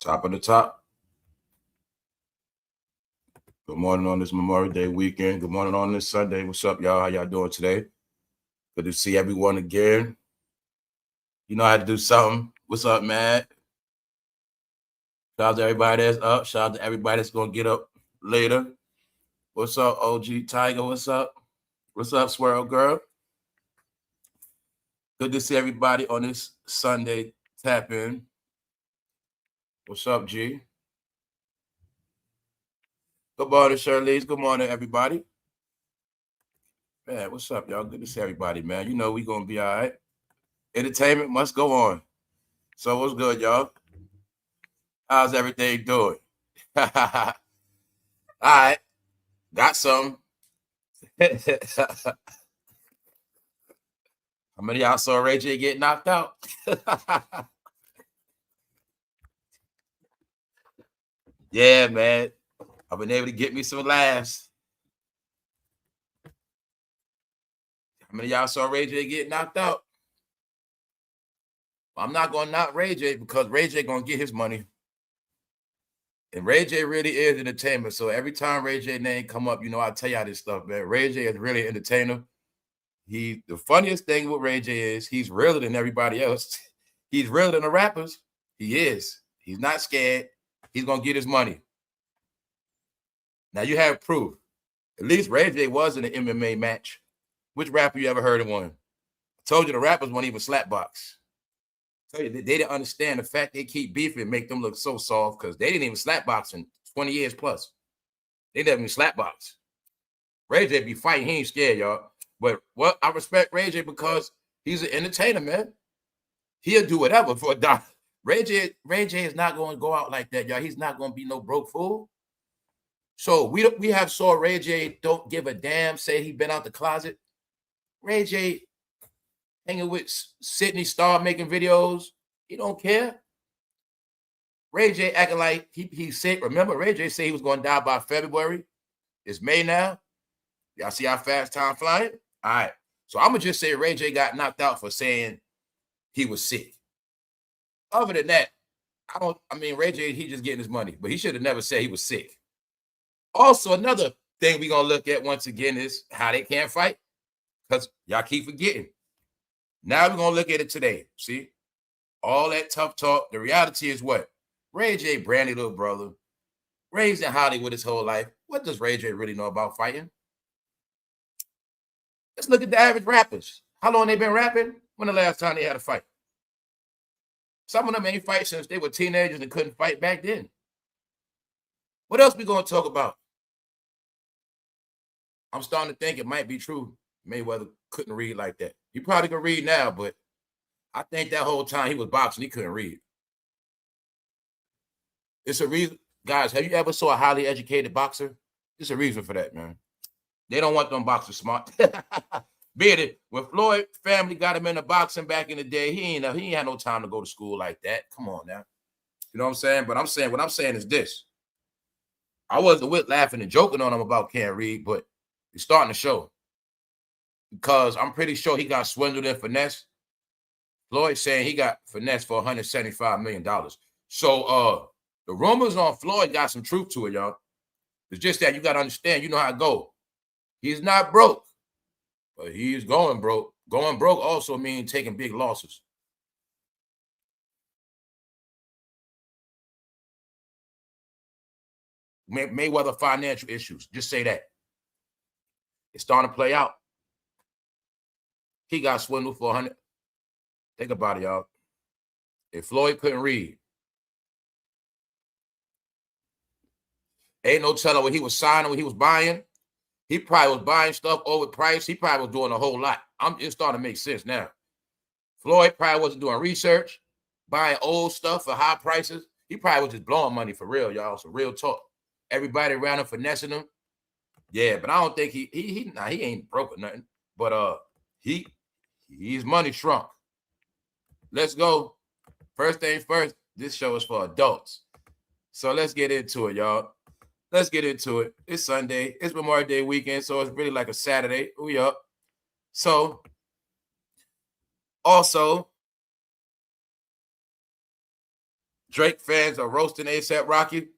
Top of the top. Good morning on this Memorial Day weekend. Good morning on this Sunday. What's up, y'all? How y'all doing today? Good to see everyone again. You know how to do something. What's up, man? Shout out to everybody that's up. Shout out to everybody that's going to get up later. What's up, OG Tiger? What's up? What's up, Swirl Girl? Good to see everybody on this Sunday tap in. What's up, G? Good morning, Shirley. Good morning, everybody. Man, what's up, y'all? Good to see everybody, man. You know we going to be all right. Entertainment must go on. So what's good, y'all? How's everything doing? All right. Got some. How many of y'all saw Ray J get knocked out? Yeah, man. I've been able to get me some laughs. How many of y'all saw Ray J get knocked out? I'm not going to knock Ray J because Ray J going to get his money. And Ray J really is entertainment. So every time Ray J name come up, you know, I tell y'all this stuff, man. Ray J is really an entertainer. The funniest thing with Ray J is he's realer than everybody else. He's realer than the rappers. He is. He's not scared. He's going to get his money. Now you have proof. At least Ray J was in an MMA match. Which rapper you ever heard of one? I told you the rappers won't even slapbox. I told you, they didn't understand the fact they keep beefing make them look so soft because they didn't even slapbox in 20 years plus. They never even slapbox. Ray J be fighting. He ain't scared, y'all. But what I respect Ray J because he's an entertainer, man. He'll do whatever for a dollar. Ray J is not going to go out like that, y'all. He's not going to be no broke fool. So we have saw Ray J don't give a damn, say he been out the closet. Ray J hanging with Sydney Star making videos. He don't care. Ray J acting like he's sick. Remember, Ray J said he was going to die by February. It's May now. Y'all see how fast time flying? All right. So I'm going to just say Ray J got knocked out for saying he was sick. Other than that, Ray J, he just getting his money. But he should have never said he was sick. Also, another thing we're going to look at once again is how they can't fight. Because y'all keep forgetting. Now we're going to look at it today. See? All that tough talk. The reality is what? Ray J, Brandy little brother, raised in Hollywood his whole life. What does Ray J really know about fighting? Let's look at the average rappers. How long they been rapping? When the last time they had a fight? Some of them ain't fight since they were teenagers and couldn't fight back then. What else we going to talk about? I'm starting to think it might be true. Mayweather couldn't read like that. He probably can read now, but I think that whole time he was boxing, he couldn't read. It's a reason. Guys, have you ever saw a highly educated boxer? There's a reason for that, man. They don't want them boxers smart. Being it, when Floyd family got him into boxing back in the day, he ain't had no time to go to school like that. Come on now. You know what I'm saying? But what I'm saying is this. I wasn't with laughing and joking on him about can't read, but it's starting to show. Because I'm pretty sure he got swindled and finesse. Floyd saying he got finesse for $175 million. So the rumors on Floyd got some truth to it, y'all. It's just that you got to understand, you know how it go. He's not broke, but he's going broke. Going broke also means taking big losses. Mayweather financial issues. Just say that. It's starting to play out. He got swindled for 100. Think about it, y'all. If Floyd couldn't read, ain't no telling what he was signing, what he was buying. He probably was buying stuff overpriced. He probably was doing a whole lot. It's starting to make sense now. Floyd probably wasn't doing research, buying old stuff for high prices. He probably was just blowing money for real, y'all. So real talk. Everybody around him finessing him. Yeah, but I don't think he ain't broke or nothing. But his money shrunk. Let's go. First thing first, this show is for adults. So let's get into it, y'all. Let's get into it. It's Sunday. It's Memorial Day weekend, so it's really like a Saturday. We up. So, also, Drake fans are roasting A$AP Rocky,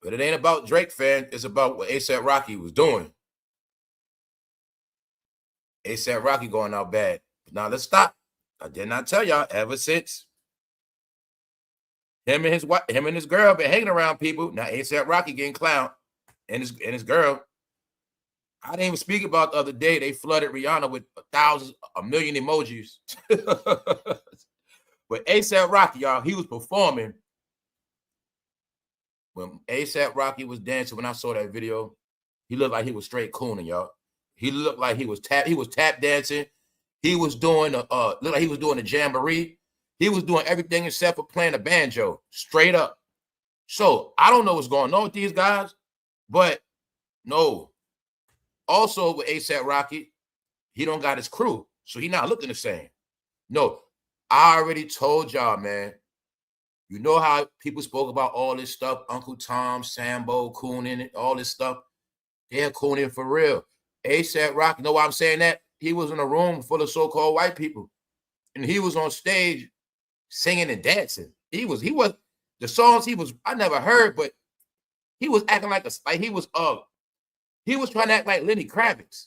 but it ain't about Drake fans. It's about what A$AP Rocky was doing. A$AP Rocky going out bad. Now let's stop. I did not tell y'all ever since him and his girl been hanging around people. Now A$AP Rocky getting clowned and his girl. I didn't even speak about the other day. They flooded Rihanna with a million emojis. But A$AP Rocky, y'all, he was performing. When A$AP Rocky was dancing, when I saw that video, he looked like he was straight cooning, y'all. He looked like he was tap dancing. He was doing looked like he was doing a jamboree. He was doing everything except for playing a banjo, straight up. So I don't know what's going on with these guys, but no. Also with A$AP Rocky, he don't got his crew, so he not looking the same. No, I already told y'all, man. You know how people spoke about all this stuff, Uncle Tom, Sambo, cooning, all this stuff. They're cooning for real. A$AP Rocky, you know why I'm saying that? He was in a room full of so-called white people, and he was on stage singing and dancing. He was the songs I never heard, but he was acting like he was trying to act like Lenny Kravitz,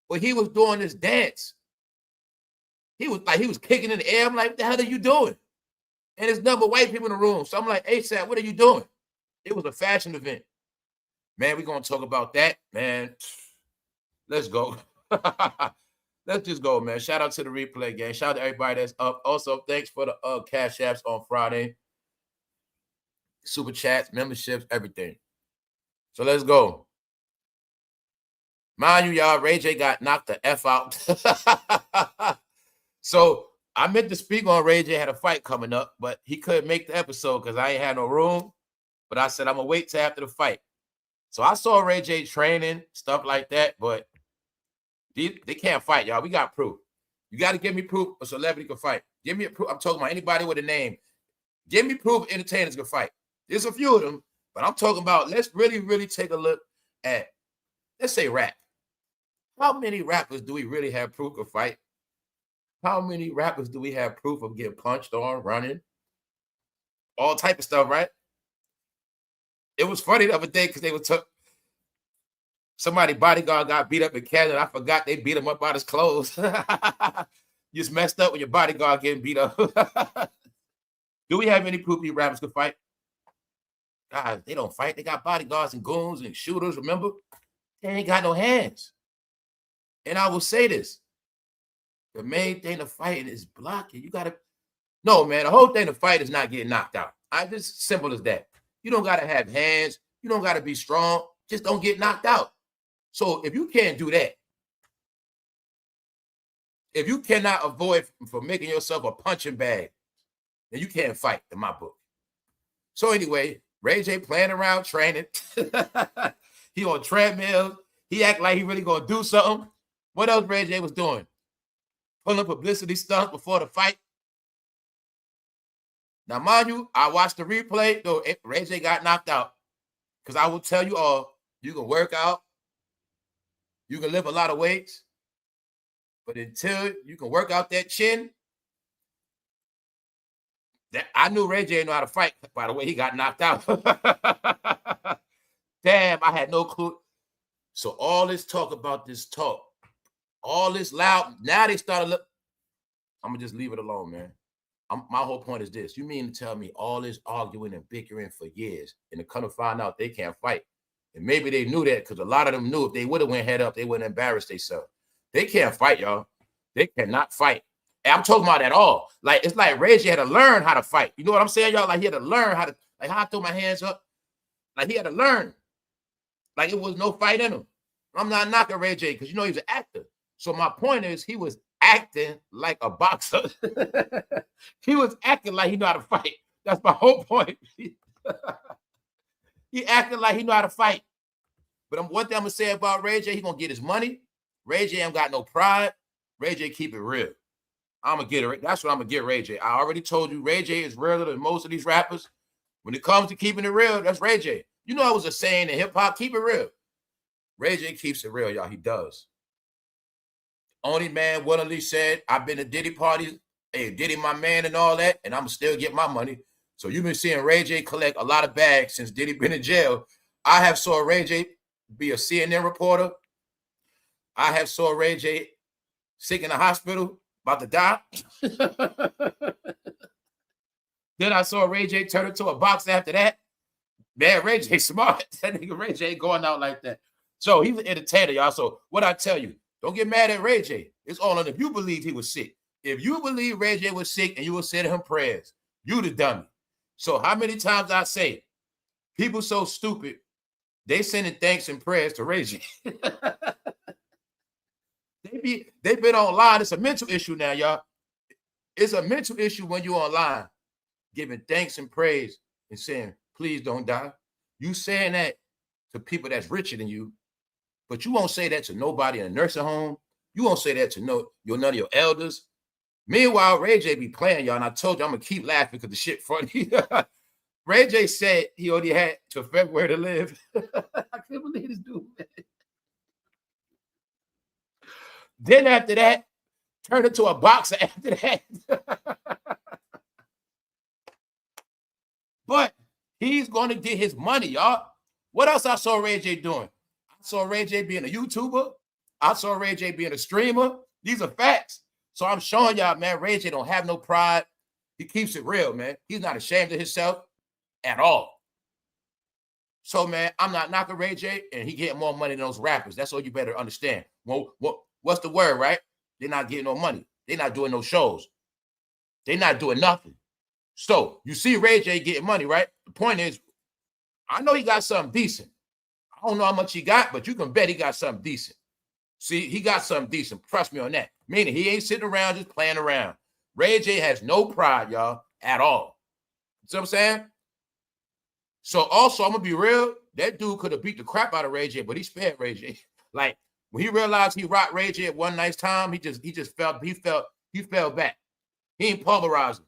but he was doing this dance. He was kicking in the air. I'm like, what the hell are you doing? And there's number white people in the room. So I'm like, A$AP, what are you doing? It was a fashion event. Man, we're going to talk about that, man. Let's go. Let's just go, man. Shout out to the replay gang. Shout out to everybody that's up. Also, thanks for the cash apps on Friday. Super chats, memberships, everything. So let's go. Mind you, y'all, rayj got knocked the F out. So I meant to speak on rayj had a fight coming up, but he couldn't make the episode because I ain't had no room. But I said, I'm going to wait till after the fight. So I saw rayj training, stuff like that, but they can't fight, y'all. We got proof. You got to give me proof a celebrity can fight. Give me a proof. I'm talking about anybody with a name. Give me proof entertainers can fight. There's a few of them, but I'm talking about, let's really, really take a look at, let's say rap. How many rappers do we really have proof of fight? How many rappers do we have proof of getting punched on, running? All type of stuff, right? It was funny the other day because they were somebody bodyguard got beat up in Canada. I forgot they beat him up out his clothes. You just messed up when your bodyguard getting beat up. Do we have any proof these rappers can fight? Guys, they don't fight. They got bodyguards and goons and shooters, remember? They ain't got no hands. And I will say this. The main thing to fighting is blocking. You got to... No, man, the whole thing to fight is not getting knocked out. Just simple as that. You don't got to have hands. You don't got to be strong. Just don't get knocked out. So if you can't do that, if you cannot avoid from making yourself a punching bag, then you can't fight in my book. So anyway, rayj playing around training. He on treadmill. He act like he really gonna do something. What else rayj was doing? Pulling publicity stunts before the fight. Now, mind you, I watched the replay, though rayj got knocked out. Because I will tell you all, you can work out, you can lift a lot of weights, but until you can work out that chin, I knew rayj didn't know how to fight, by the way he got knocked out. Damn, I had no clue. So all this talk about this talk, all this loud, now they started look. I'm going to just leave it alone, man. My whole point is this. You mean to tell me all this arguing and bickering for years and to come to find out they can't fight? And maybe they knew that because a lot of them knew if they would have went head up, they wouldn't embarrass themselves. They can't fight, y'all. They cannot fight. And I'm talking about at all. Like, it's like rayj had to learn how to fight. You know what I'm saying, y'all? Like, he had to learn how to, like, how I throw my hands up. Like, he had to learn. Like, it was no fight in him. I'm not knocking rayj because, you know, he was an actor. So my point is he was acting like a boxer. He was acting like he know how to fight. That's my whole point. He acting like he know how to fight. But one thing I'm going to say about rayj, he going to get his money. rayj ain't got no pride. rayj keep it real. I'm going to get it. That's what I'm going to get rayj. I already told you rayj is realer than most of these rappers. When it comes to keeping it real, that's rayj. You know, I was a saying in hip-hop, keep it real. rayj keeps it real, y'all. He does. Only man willingly said, I've been to Diddy parties, hey, Diddy my man and all that, and I'm still get my money. So you've been seeing Ray J collect a lot of bags since Diddy been in jail. I have saw Ray J be a CNN reporter. I have saw Ray J sick in the hospital, about to die. Then I saw Ray J turn into a boxer after that. Man, Ray J smart. That nigga Ray J going out like that. So he's an entertainer, y'all. So what I tell you, don't get mad at Ray J. It's all on if you believe he was sick. If you believe Ray J was sick and you will say to him prayers, you the dummy. So how many times I say, people so stupid, they sending thanks and prayers to Ray J. They've been online. It's a mental issue now, y'all. It's a mental issue when you're online, giving thanks and praise and saying, please don't die. You saying that to people that's richer than you, but you won't say that to nobody in a nursing home. You won't say that to none of your elders. Meanwhile, Ray J be playing, y'all, and I told you I'm going to keep laughing because the shit funny. Ray J said he only had till February to live. I can't believe this dude, man. Then after that, turned into a boxer after that. But he's going to get his money, y'all. What else I saw Ray J doing? I saw Ray J being a YouTuber. I saw Ray J being a streamer. These are facts. So I'm showing y'all, man, Ray J don't have no pride. He keeps it real, man. He's not ashamed of himself at all. So, man, I'm not knocking Ray J, and he getting more money than those rappers. That's all you better understand. Well, what's the word, right? They're not getting no money. They're not doing no shows. They're not doing nothing. So you see Ray J getting money, right? The point is, I know he got something decent. I don't know how much he got, but you can bet he got something decent. See, he got something decent. Trust me on that. Meaning he ain't sitting around just playing around. Ray J has no pride, y'all, at all. You see what I'm saying? So also, I'm going to be real. That dude could have beat the crap out of Ray J, but he spared Ray J. Like, when he realized he rocked Ray J at one nice time, he fell back. He ain't pulverized him.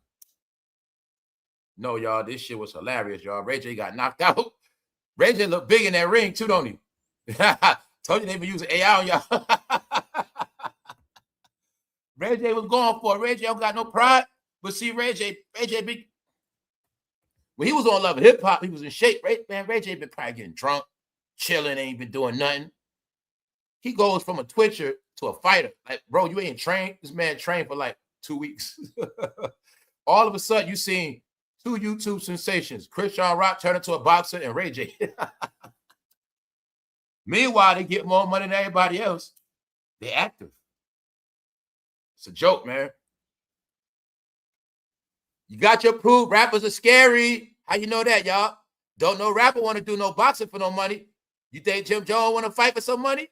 No, y'all, this shit was hilarious, y'all. Ray J got knocked out. Ray J look big in that ring, too, don't he? Told you they been using AI on y'all. Ray J was going for it. Ray J don't got no pride. But see, Ray J big. When he was on Love and Hip Hop, he was in shape. Ray J been probably getting drunk, chilling, ain't been doing nothing. He goes from a twitcher to a fighter. Like, bro, you ain't trained. This man trained for like 2 weeks. All of a sudden, you seen two YouTube sensations. Christian Rock turned into a boxer and Ray J. Meanwhile, they get more money than everybody else. They active. It's a joke, man. You got your proof. Rappers are scary. How you know that, y'all? Don't no rapper want to do no boxing for no money. You think Jim Jones want to fight for some money?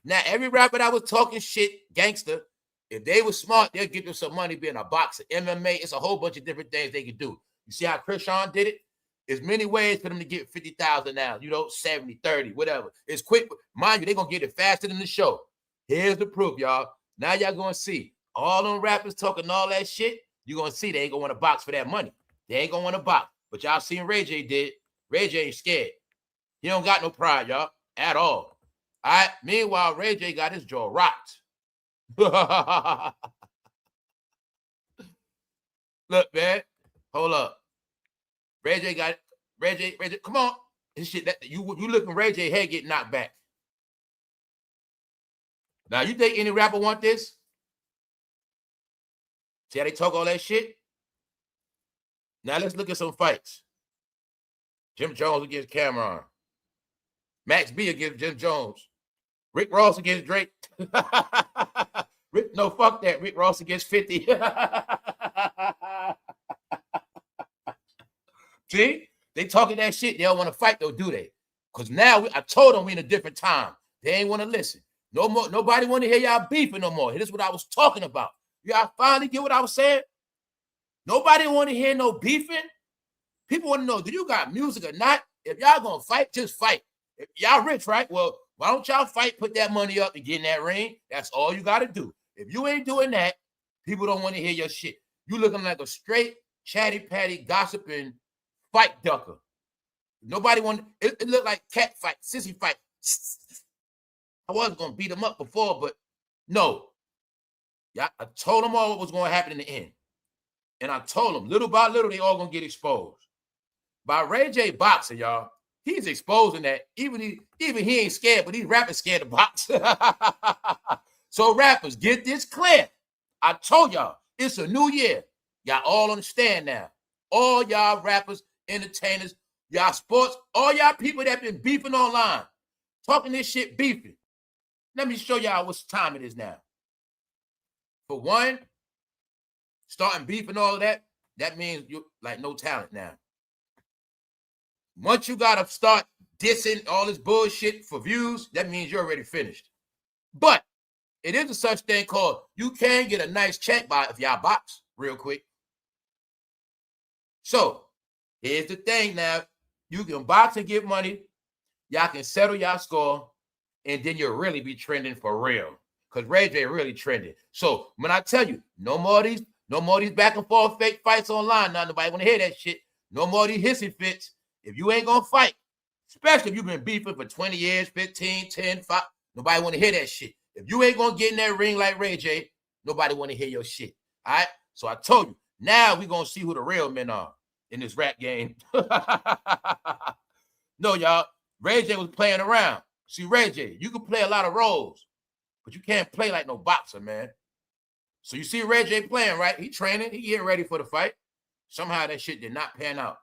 Now, every rapper that was talking shit, gangster, if they were smart, they'll give them some money being a boxer. MMA, it's a whole bunch of different things they can do. You see how Christian did it? There's many ways for them to get 50,000 now, 70, 30, whatever. It's quick. Mind you, they're going to get it faster than the show. Here's the proof, y'all. Now y'all going to see. All them rappers talking all that shit, you're going to see they ain't going to want to box for that money. They ain't going to want to box. But y'all seen Ray J did. Ray J ain't scared. He don't got no pride, y'all, at all. All right? Meanwhile, Ray J got his jaw rocked. Look, man. Hold up. Ray J got it. Ray J, come on. This shit, you looking Ray J head get knocked back. Now, you think any rapper want this? See how they talk all that shit? Now, let's look at some fights. Jim Jones against Cameron. Max B against Jim Jones. Rick Ross against Drake. No, fuck that. Rick Ross against 50. See? They talking that shit. They don't want to fight, though, do they? Because now I told them we in a different time. They ain't want to listen. No more. Nobody want to hear y'all beefing no more. This is what I was talking about. Y'all finally get what I was saying? Nobody want to hear no beefing. People want to know, do you got music or not? If y'all going to fight, just fight. If y'all rich, right? Well, why don't y'all fight, put that money up and get in that ring? That's all you got to do. If you ain't doing that, people don't want to hear your shit. You looking like a straight chatty patty gossiping fight ducker. Nobody want it looked like cat fight, sissy fight. I was going to beat them up before, but no. Yeah, I told them all what was going to happen in the end. And I told them, little by little, they all gonna get exposed. By Ray J boxing, y'all, he's exposing that. Even he ain't scared, but these rappers scared to box. So rappers, get this clear. I told y'all, it's a new year. Y'all all understand now. All y'all rappers, entertainers, y'all sports, all y'all people that been beefing online, talking this shit beefing. Let me show y'all what time it is now. For one, starting beef and all of that, that means you like no talent now. Once you gotta start dissing all this bullshit for views, that means you're already finished. But it is a such thing called you can get a nice check by if y'all box real quick. So here's the thing now. You can box and get money. Y'all can settle y'all score, and then you'll really be trending for real. Because Ray J really trending. So when I tell you, no more of these back and forth fake fights online. Now nobody want to hear that shit. No more of these hissy fits. If you ain't gonna fight, especially if you've been beefing for 20 years, 15, 10, 5, nobody want to hear that shit. If you ain't gonna get in that ring like Ray J, nobody want to hear your shit. All right? So I told you, now we gonna see who the real men are in this rap game. No, y'all, Ray J was playing around. See, Ray J, you can play a lot of roles, but you can't play like no boxer, man. So you see Ray J playing, right? He training, he getting ready for the fight. Somehow that shit did not pan out.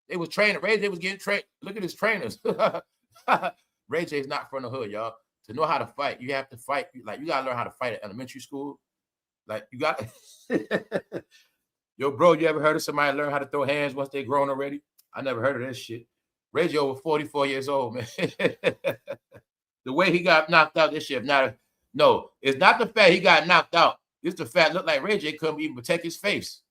They was training. Ray J was getting trained. Look at his trainers. Ray J is not from the hood, y'all. To know how to fight, you have to fight. Like, you got to learn how to fight at elementary school. Like, you got yo, bro, you ever heard of somebody learn how to throw hands once they grown already? I never heard of this shit. Ray J over 44 years old, man. The way he got knocked out, this shit, no, it's not the fact he got knocked out. It's the fact looked like Ray J couldn't even protect his face.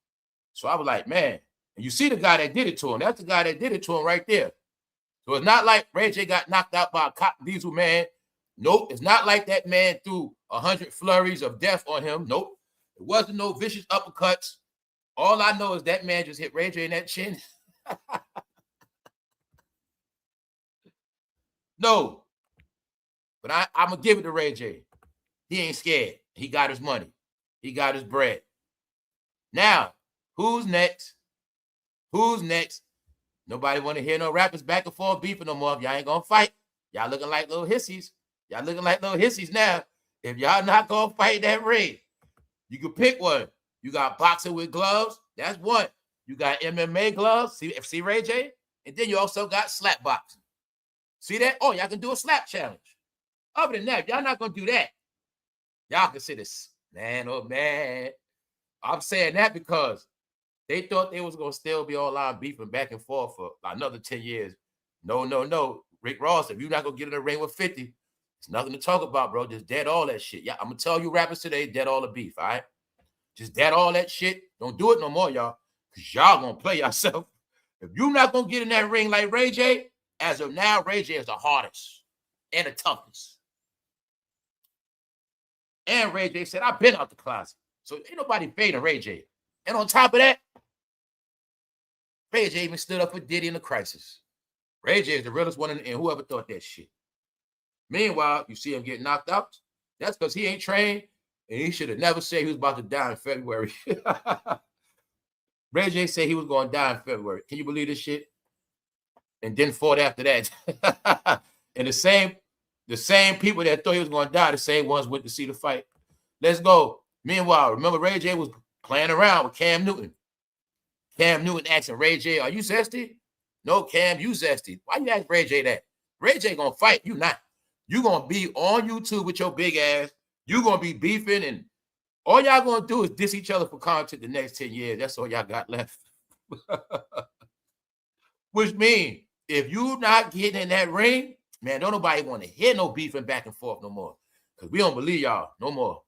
So I was like, man, and you see the guy that did it to him. That's the guy that did it to him right there. So it's not like Ray J got knocked out by a cotton diesel man. Nope, it's not like that man threw 100 flurries of death on him. Nope, it wasn't no vicious uppercuts. All I know is that man just hit Ray J in that chin. No, but I'm going to give it to Ray J. He ain't scared. He got his money. He got his bread. Now, who's next? Who's next? Nobody want to hear no rappers back and forth beefing no more. If y'all ain't going to fight, y'all looking like little hissies. Y'all looking like little hissies now. If y'all not going to fight that ring, you can pick one. You got boxing with gloves. That's one. You got MMA gloves. See Ray J? And then you also got slap boxing. See that? Oh, y'all can do a slap challenge. Other than that, if y'all not going to do that, y'all can say this, man, oh, man. I'm saying that because they thought they was going to still be online beefing back and forth for another 10 years. No. Rick Ross, if you're not going to get in the ring with 50, it's nothing to talk about, bro. Just dead all that shit. Yeah, I'm going to tell you rappers today, dead all the beef, all right? Just dead all that shit. Don't do it no more, y'all, because y'all going to play yourself. If you're not going to get in that ring like Ray J, as of now, Ray J is the hardest and the toughest. And Ray J said, I've been out the closet. So ain't nobody fading Ray J. And on top of that, Ray J even stood up for Diddy in the crisis. Ray J is the realest one, and whoever thought that shit. Meanwhile, you see him get knocked out. That's because he ain't trained, and he should have never said he was about to die in February. Ray J said he was going to die in February. Can you believe this shit? And then fought after that. And the same people that thought he was going to die, the same ones went to see the fight. Let's go. Meanwhile, remember Ray J was playing around with Cam Newton. Cam Newton asking Ray J, are you zesty? No, Cam, you zesty. Why you ask Ray J that? Ray J going to fight. You not. You going to be on YouTube with your big ass. You going to be beefing, and all y'all going to do is diss each other for content the next 10 years. That's all y'all got left. Which means, if you not getting in that ring, man, don't nobody want to hear no beefing back and forth no more. Because we don't believe y'all no more.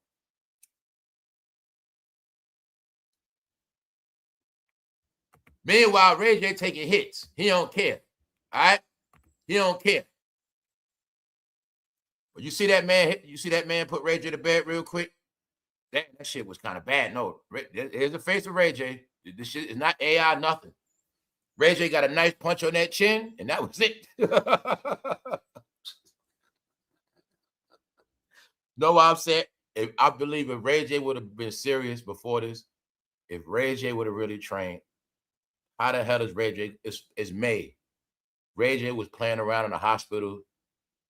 Meanwhile, Ray J taking hits. He don't care. All right? He don't care. But you see that man put Ray J to bed real quick? That shit was kind of bad. No, here's the face of Ray J. This shit is not AI, nothing. Ray J got a nice punch on that chin, and that was it. No, I'm saying, I believe if Ray J would have been serious before this, if Ray J would have really trained, how the hell is Ray J? It's May. Ray J was playing around in the hospital.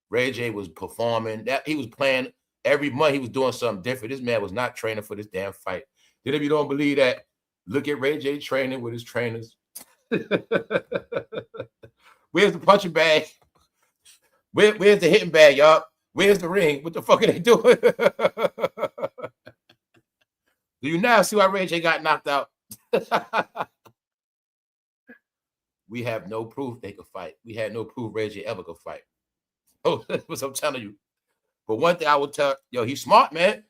Ray J was performing. That he was playing every month. He was doing something different. This man was not training for this damn fight. Then if you don't believe that, look at Ray J training with his trainers. Where's the punching bag? Where's the hitting bag, y'all? Where's the ring? What the fuck are they doing? Do you now see why Ray J got knocked out? We have no proof they could fight. We had no proof Ray J ever could fight. Oh, that's what I'm telling you. But one thing I will tell, yo, he's smart, man.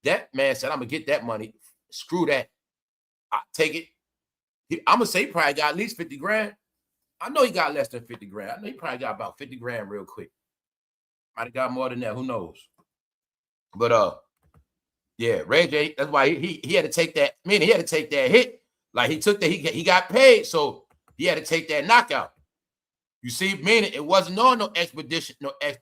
That man said, I'm going to get that money. Screw that. I'll take it. I'm going to say he probably got at least 50 grand. I know he got less than 50 grand. I know he probably got about 50 grand real quick. Might have got more than that. Who knows? But, yeah, Ray J, that's why he had to take that. I mean, he had to take that hit. Like, he took that. He got paid, so he had to take that knockout. You see, meaning it wasn't no expedition, it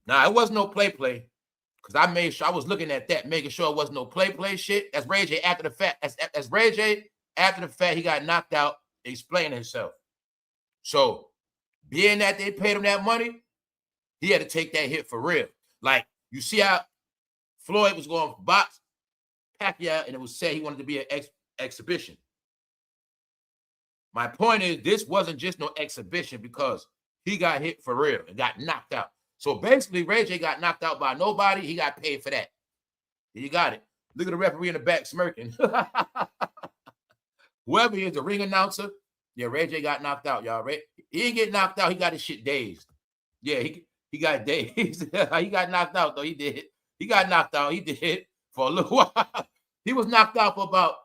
wasn't no play. Because I made sure I was looking at that, making sure it wasn't no play shit. That's Ray J after the fact. That's Ray J after the fact. He got knocked out, explaining himself. So, being that they paid him that money, he had to take that hit for real. Like, you see how Floyd was going to box Pacquiao, and it was said he wanted to be an exhibition. My point is, this wasn't just no exhibition because he got hit for real and got knocked out. So basically, Ray J got knocked out by nobody. He got paid for that. You got it. Look at the referee in the back smirking. Whoever he is, the ring announcer. Yeah, Ray J got knocked out, y'all. He didn't get knocked out. He got his shit dazed. Yeah, he got dazed. He got knocked out, though. He did. He got knocked out. He did for a little while. He was knocked out for about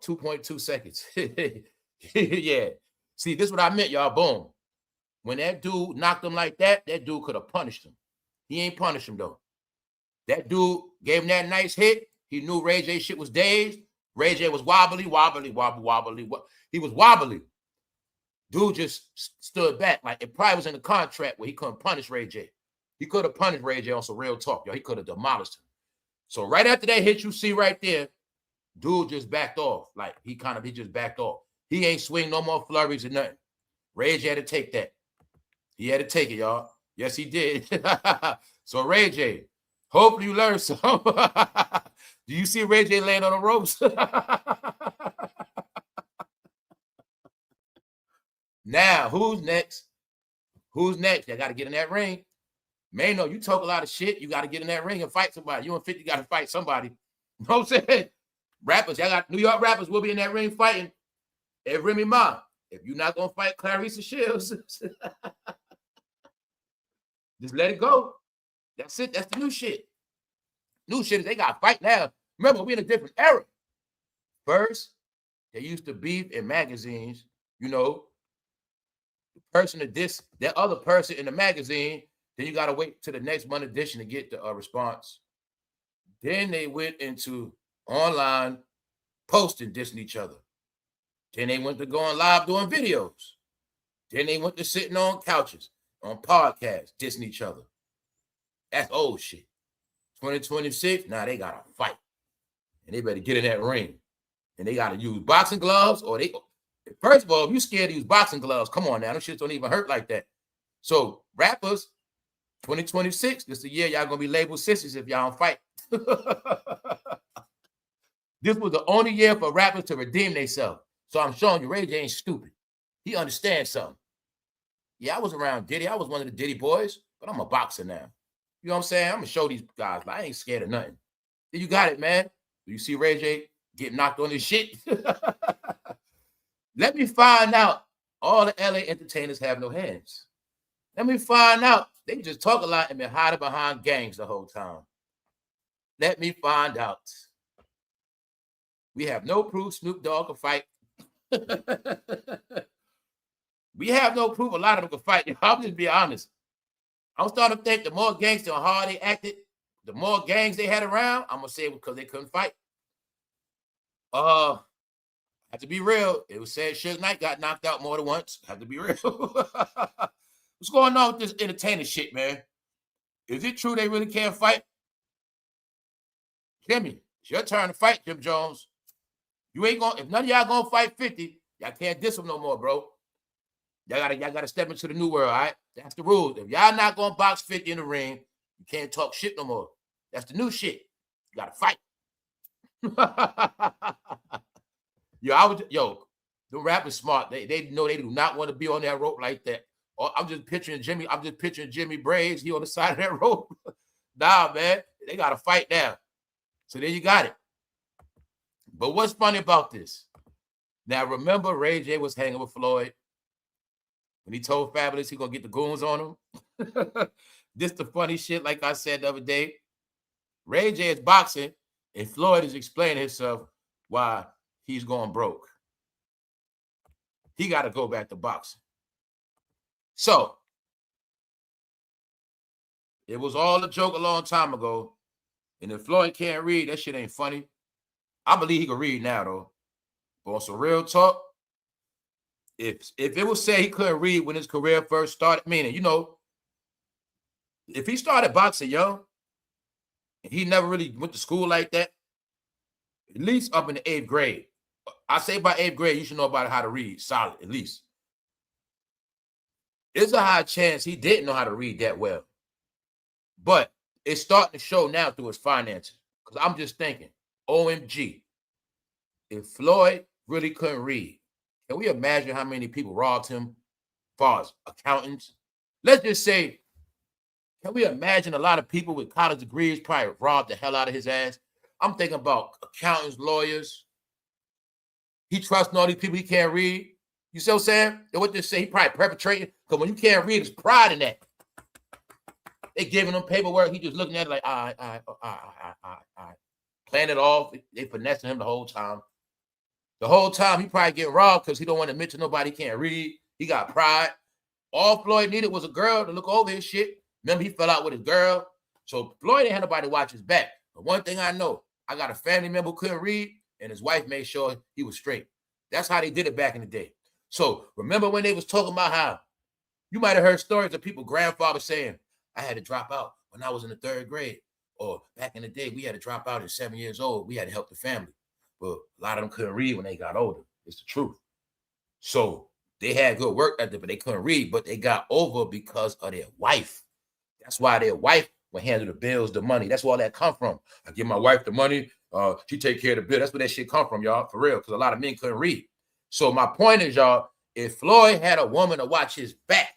2.2 seconds. Yeah. See, this is what I meant, y'all. Boom. When that dude knocked him like that, that dude could have punished him. He ain't punished him, though. That dude gave him that nice hit. He knew Ray J shit was dazed. Ray J was wobbly. He was wobbly. Dude just stood back. Like, it probably was in the contract where he couldn't punish Ray J. He could have punished Ray J on some real talk, yo. He could have demolished him. So right after that hit you see right there, dude just backed off. Like, he just backed off. He ain't swing no more flurries or nothing. Ray J had to take that. He had to take it, y'all. Yes, he did. So, Ray J, hopefully you learned some. Do you see Ray J laying on the ropes? Now, who's next? Who's next? I got to get in that ring. Mano, you talk a lot of shit. You got to get in that ring and fight somebody. You and 50 got to fight somebody. You know what I'm saying? Rappers, y'all got New York rappers will be in that ring fighting. Every me ma. If you're not going to fight Claressashields, just let it go. That's it. That's the new shit. New shit is they got to fight now. Remember, we're in a different era. First, they used to beef in magazines. You know, the person that that other person in the magazine, then you got to wait till the next month edition to get the response. Then they went into online posting, dissing each other. Then they went to going live doing videos. Then they went to sitting on couches, on podcasts, dissing each other. That's old shit. 2026, now they got to fight. And they better get in that ring. And they got to use boxing gloves or they... First of all, if you're scared to use boxing gloves, come on now. Them shits don't even hurt like that. So, rappers, 2026, this is the year y'all going to be labeled sissies if y'all don't fight. This was the only year for rappers to redeem themselves. So I'm showing you, Ray J ain't stupid. He understands something. Yeah, I was around Diddy. I was one of the Diddy boys, but I'm a boxer now. You know what I'm saying? I'm going to show these guys, but I ain't scared of nothing. You got it, man. You see Ray J get knocked on his shit? Let me find out all the LA entertainers have no hands. Let me find out. They just talk a lot and been hiding behind gangs the whole time. Let me find out. We have no proof Snoop Dogg can fight. We have no proof a lot of them can fight. I'll just be honest. I'm starting to think the more gangster and hard they acted, the more gangs they had around, I'm going to say it because they couldn't fight. Have to be real. It was said Suge Knight got knocked out more than once. Have to be real. What's going on with this entertainer shit, man? Is it true they really can't fight? Kimmy, It's your turn to fight, Jim Jones. You ain't gonna, if none of y'all gonna fight 50, y'all can't diss him no more, bro. Y'all gotta step into the new world, all right? That's the rules. If y'all not gonna box 50 in the ring, you can't talk shit no more. That's the new shit. You gotta fight. The rappers smart. They know they do not want to be on that rope like that. I'm just picturing Jimmy Braids. He on the side of that rope. Nah, man. They gotta fight now. So there you got it. But what's funny about this? Now remember, Ray J was hanging with Floyd when he told Fabulous he gonna get the goons on him. This the funny shit, like I said the other day. Ray J is boxing, and Floyd is explaining himself why he's going broke. He got to go back to boxing. So, it was all a joke a long time ago. And if Floyd can't read, that shit ain't funny. I believe he can read now, though. But on some real talk, if it was say he couldn't read when his career first started, meaning, you know, if he started boxing young, and he never really went to school like that, at least up in the 8th grade. I say by 8th grade, you should know about how to read solid, at least. There's a high chance he didn't know how to read that well. But it's starting to show now through his finances. Because I'm just thinking, OMG, if Floyd really couldn't read, can we imagine how many people robbed him as far as accountants? Let's just say, can we imagine a lot of people with college degrees probably robbed the hell out of his ass? I'm thinking about accountants, lawyers. He trusts all these people he can't read. You see what I'm saying? And what they say, he probably perpetrating. Because when you can't read, there's pride in that. They giving him paperwork. He just looking at it like, all right. Playing it off. They finessing him the whole time. The whole time, he probably get robbed because he don't want to admit to nobody he can't read. He got pride. All Floyd needed was a girl to look over his shit. Remember, he fell out with his girl. So Floyd didn't have nobody to watch his back. But one thing I know, I got a family member who couldn't read, and his wife made sure he was straight. That's how they did it back in the day. So remember when they was talking about how you might have heard stories of people, grandfather saying, I had to drop out when I was in the 3rd grade. Or back in the day, we had to drop out at 7 years old. We had to help the family. But a lot of them couldn't read when they got older. It's the truth. So they had good work ethic, but they couldn't read. But they got over because of their wife. That's why their wife would handle the bills, the money. That's where all that come from. I give my wife the money. She take care of the bill. That's where that shit come from, y'all, for real, because a lot of men couldn't read. So my point is, y'all, if Floyd had a woman to watch his back,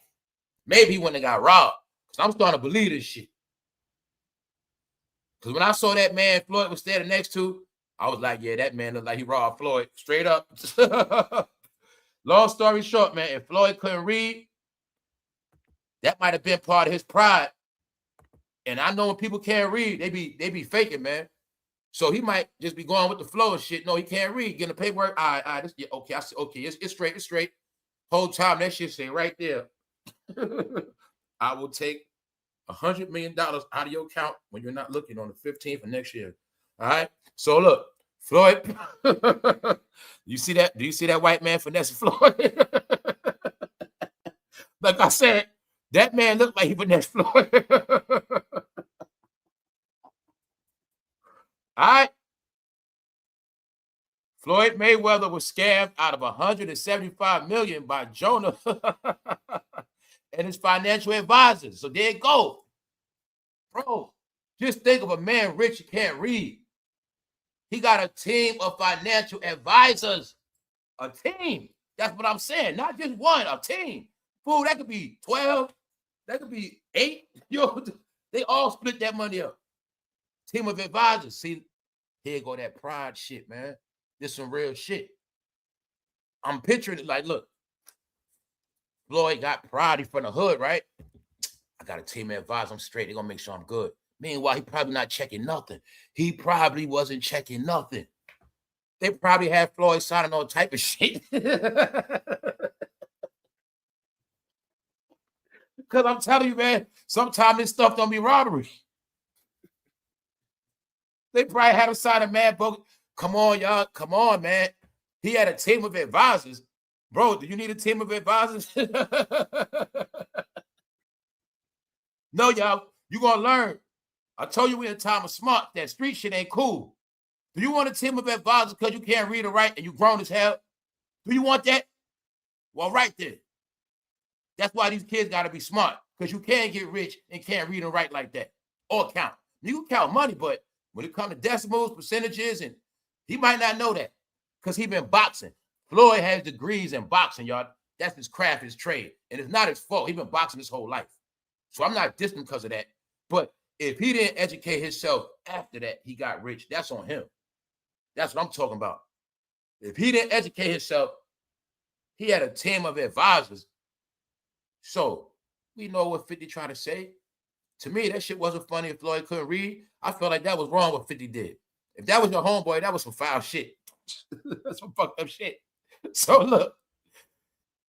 maybe he wouldn't have got robbed. Because I'm starting to believe this shit. Because when I saw that man Floyd was standing next to, I was like, yeah, that man looked like he robbed Floyd. Straight up. Long story short, man, if Floyd couldn't read, that might have been part of his pride. And I know when people can't read, they be faking, man. So he might just be going with the flow and shit. No, he can't read. Getting the paperwork. All right, this, yeah, okay. I said, okay, it's straight. Whole time that shit say right there. I will take $100 million out of your account when you're not looking on the 15th of next year. All right. So look, Floyd. You see that? Do you see that white man finessing Floyd? Like I said, that man looked like he finessed Floyd. All right. Floyd Mayweather was scammed out of $175 million by Jonah and his financial advisors. So there you go. Bro, just think of a man rich who can't read. He got a team of financial advisors. A team. That's what I'm saying. Not just one, a team. Fool, that could be 12. That could be 8. Yo, they all split that money up. Team of advisors. See, here go that pride shit, man. This some real shit. I'm picturing it like, look, Floyd got pride from the hood, right? I got a team of advisors. I'm straight. They're going to make sure I'm good. Meanwhile, he probably not checking nothing. He probably wasn't checking nothing. They probably had Floyd signing all type of shit. Because I'm telling you, man, sometimes this stuff don't be robbery. They probably had him sign a mad book. Come on, y'all. Come on, man. He had a team of advisors. Bro, do you need a team of advisors? No, y'all. You're going to learn. I told you we're in a time of smart. That street shit ain't cool. Do you want a team of advisors because you can't read or write and you grown as hell? Do you want that? Well, right there. That's why these kids got to be smart, because you can't get rich and can't read and write like that or count. You can count money, but when it comes to decimals, percentages, and he might not know that because he been boxing. Floyd has degrees in boxing, y'all. That's his craft, his trade. And it's not his fault. He's been boxing his whole life. So I'm not dissing because of that. But if he didn't educate himself after that, he got rich. That's on him. That's what I'm talking about. If he didn't educate himself, he had a team of advisors. So we know what 50 tried to say. To me, that shit wasn't funny if Floyd couldn't read. I felt like that was wrong what 50 did. If that was your homeboy, that was some foul shit. That's some fucked up shit. So look,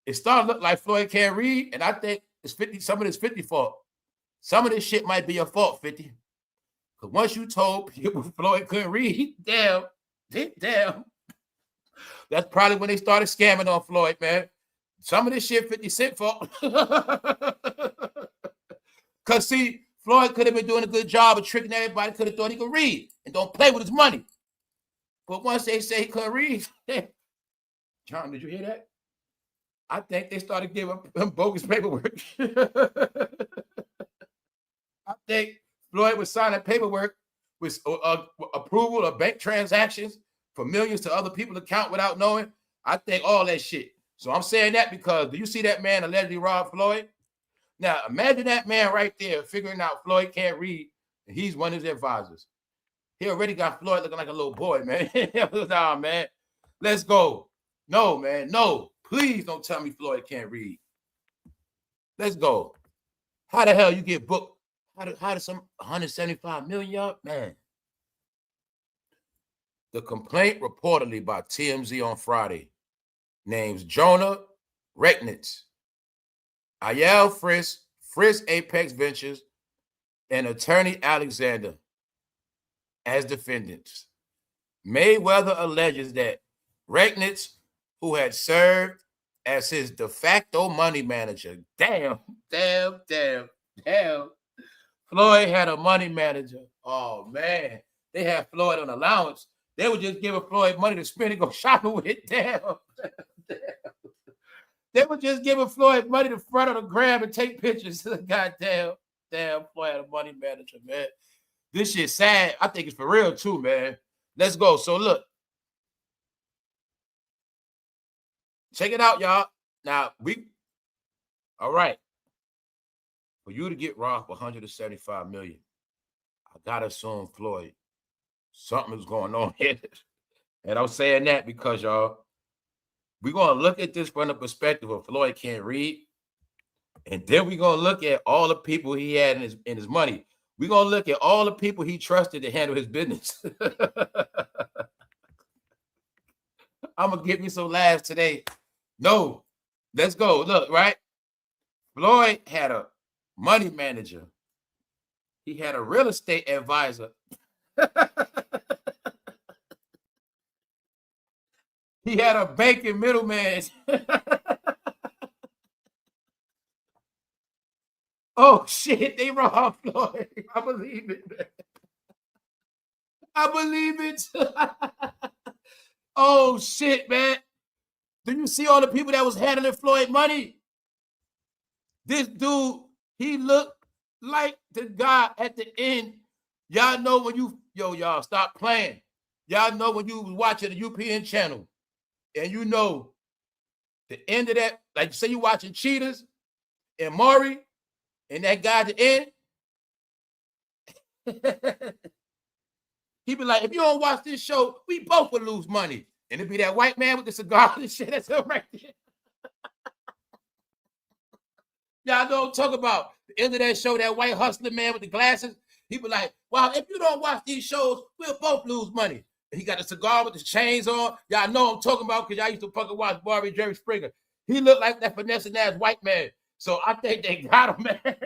it started to look like Floyd can't read, and I think it's 50. Some of this 50 fault. Some of this shit might be your fault, 50. Because once you told people Floyd couldn't read, damn. That's probably when they started scamming on Floyd, man. Some of this shit 50 Cent fault. Because, see, Floyd could have been doing a good job of tricking everybody, could have thought he could read and don't play with his money. But once they say he couldn't read, John, did you hear that? I think they started giving him bogus paperwork. I think Floyd was signing paperwork with approval of bank transactions for millions to other people's account without knowing. I think all that shit. So I'm saying that because do you see that man allegedly robbed Floyd? Now, imagine that man right there figuring out Floyd can't read, and he's one of his advisors. He already got Floyd looking like a little boy, man. Nah, man. Let's go. No, man. No. Please don't tell me Floyd can't read. Let's go. How the hell you get booked? How did some 175 million, y'all? Man. The complaint reportedly by TMZ on Friday names Jonah Recknitz, Ayel Frisk Apex Ventures, and attorney Alexander as defendants. Mayweather alleges that Recknitz, who had served as his de facto money manager, damn, Floyd had a money manager. Oh, man. They had Floyd on allowance. They were just giving Floyd money to spend and go shopping with. Damn. They were just giving Floyd money to front of the gram and take pictures. Goddamn, Floyd had a money manager, man. This shit sad. I think it's for real too, man. Let's go. So look. Check it out, y'all. Now, all right. For you to get robbed for $175 million, I gotta assume, Floyd, something is going on here. And I'm saying that because, y'all, we're going to look at this from the perspective of Floyd can't read. And then we're going to look at all the people he had in his money. We're going to look at all the people he trusted to handle his business. I'm going to give you some laughs today. No, let's go. Look, right? Floyd had a money manager. He had a real estate advisor. He had a banking middleman. Oh, shit. They robbed Floyd. I believe it, man. I believe it. Oh, shit, man. Do you see all the people that was handling Floyd money? This dude, he looked like the guy at the end. Y'all know when y'all stop playing. Y'all know when you was watching the UPN channel and you know the end of that, like say you watching Cheaters and Maury and that guy at the end. He be like, if you don't watch this show, we both would lose money. And it'd be that white man with the cigar and shit. That's him right there. Y'all know what I'm talking about. The end of that show, that white hustling man with the glasses. He be like, well, if you don't watch these shows, we'll both lose money. And he got a cigar with the chains on. Y'all know what I'm talking about because y'all used to fucking watch Barbie Jerry Springer. He looked like that finessing ass white man. So I think they got him, man.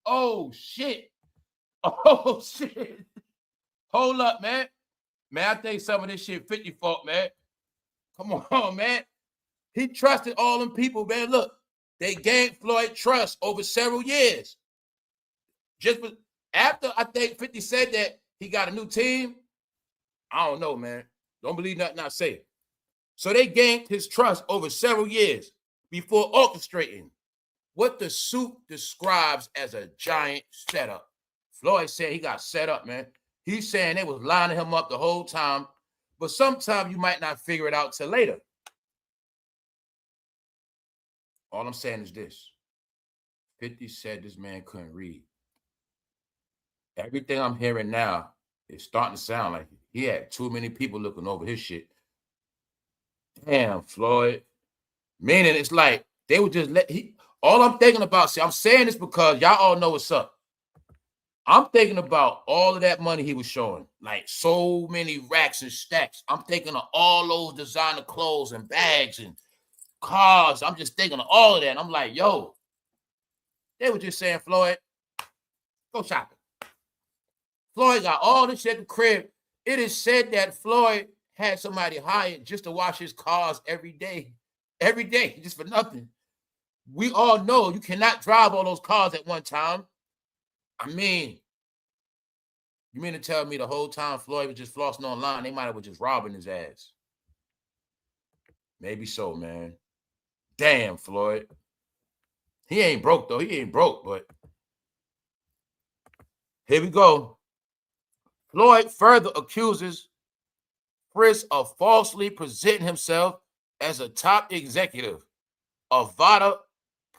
Oh, shit. Oh, shit. Hold up, man. Man, I think some of this shit 50 fault, man. Come on, man. He trusted all them people, man. Look, they gained Floyd trust over several years. Just after I think 50 said that, he got a new team. I don't know, man. Don't believe nothing I say. So they gained his trust over several years before orchestrating what the suit describes as a giant setup. Floyd said he got set up, man. He's saying they was lining him up the whole time, but sometimes you might not figure it out till later. All I'm saying is this. 50 said this man couldn't read. Everything I'm hearing now is starting to sound like he had too many people looking over his shit. Damn, Floyd. Meaning it's like they would just all I'm thinking about, see, I'm saying this because y'all all know what's up. I'm thinking about all of that money he was showing, like so many racks and stacks. I'm thinking of all those designer clothes and bags and cars. I'm just thinking of all of that. And I'm like, yo, they were just saying, Floyd, go shopping. Floyd got all this shit at the crib. It is said that Floyd had somebody hired just to wash his cars every day, just for nothing. We all know you cannot drive all those cars at one time. I mean, you mean to tell me the whole time Floyd was just flossing online, they might have been just robbing his ass? Maybe so, man. Damn, Floyd. He ain't broke, though. He ain't broke, but here we go. Floyd further accuses Frisk of falsely presenting himself as a top executive of Vada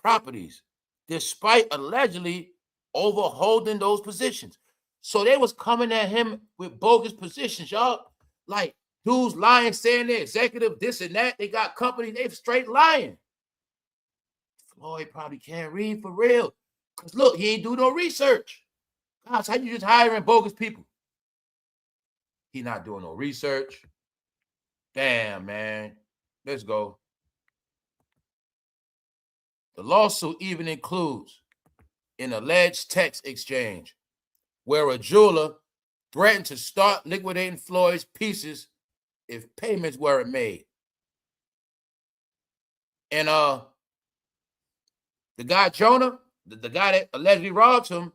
Properties, despite allegedly overholding those positions. So they was coming at him with bogus positions, y'all. Like, dudes lying, saying they're executive, this and that. They got companies, they straight lying. Floyd probably can't read for real. Because look, he ain't do no research. Gosh, how you just hiring bogus people? He not doing no research. Damn, man. Let's go. The lawsuit even includes an alleged text exchange where a jeweler threatened to start liquidating Floyd's pieces if payments weren't made. And the guy Jonah, the guy that allegedly robbed him,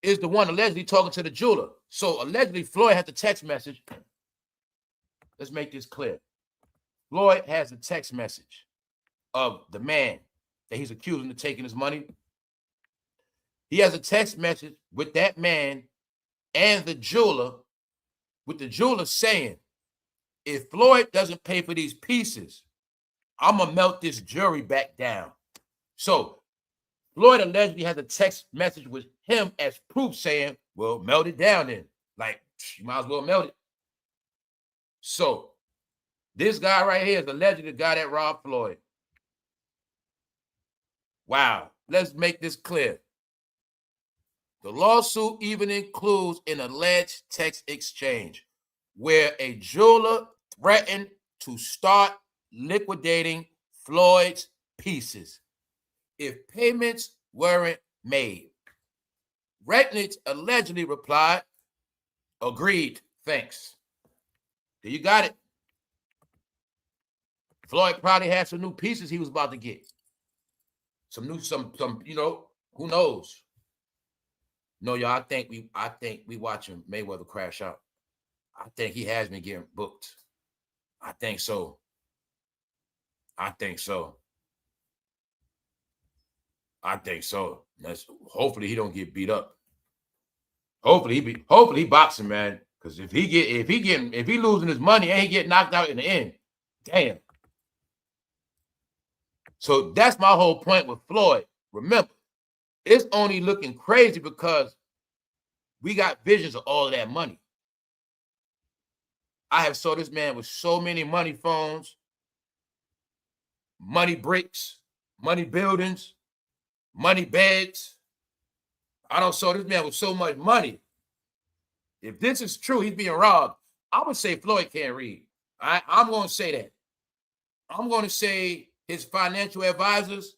is the one allegedly talking to the jeweler. So allegedly Floyd had the text message. Let's make this clear. Floyd has a text message of the man that he's accusing of taking his money. He has a text message with that man and the jeweler, with the jeweler saying, if Floyd doesn't pay for these pieces, I'm going to melt this jewelry back down. So Floyd allegedly has a text message with him as proof saying, well, melt it down then. Like, you might as well melt it. So this guy right here is allegedly the guy that robbed Floyd. Wow. Let's make this clear. The lawsuit even includes an alleged text exchange where a jeweler threatened to start liquidating Floyd's pieces if payments weren't made. Recknitz allegedly replied, agreed, thanks. There you got it. Floyd probably had some new pieces he was about to get. Some, you know, who knows? No, y'all, I think we watching Mayweather crash out. I think he has been getting booked. I think so. Hopefully he don't get beat up. Hopefully he boxing, man. Because if he losing his money and he get knocked out in the end, damn. So that's my whole point with Floyd. Remember, it's only looking crazy because we got visions of all of that money. I have saw this man with so many money phones, money bricks, money buildings, money beds. I don't saw this man with so much money. If this is true, he's being robbed. I would say Floyd can't read. I'm going to say that. I'm going to say his financial advisors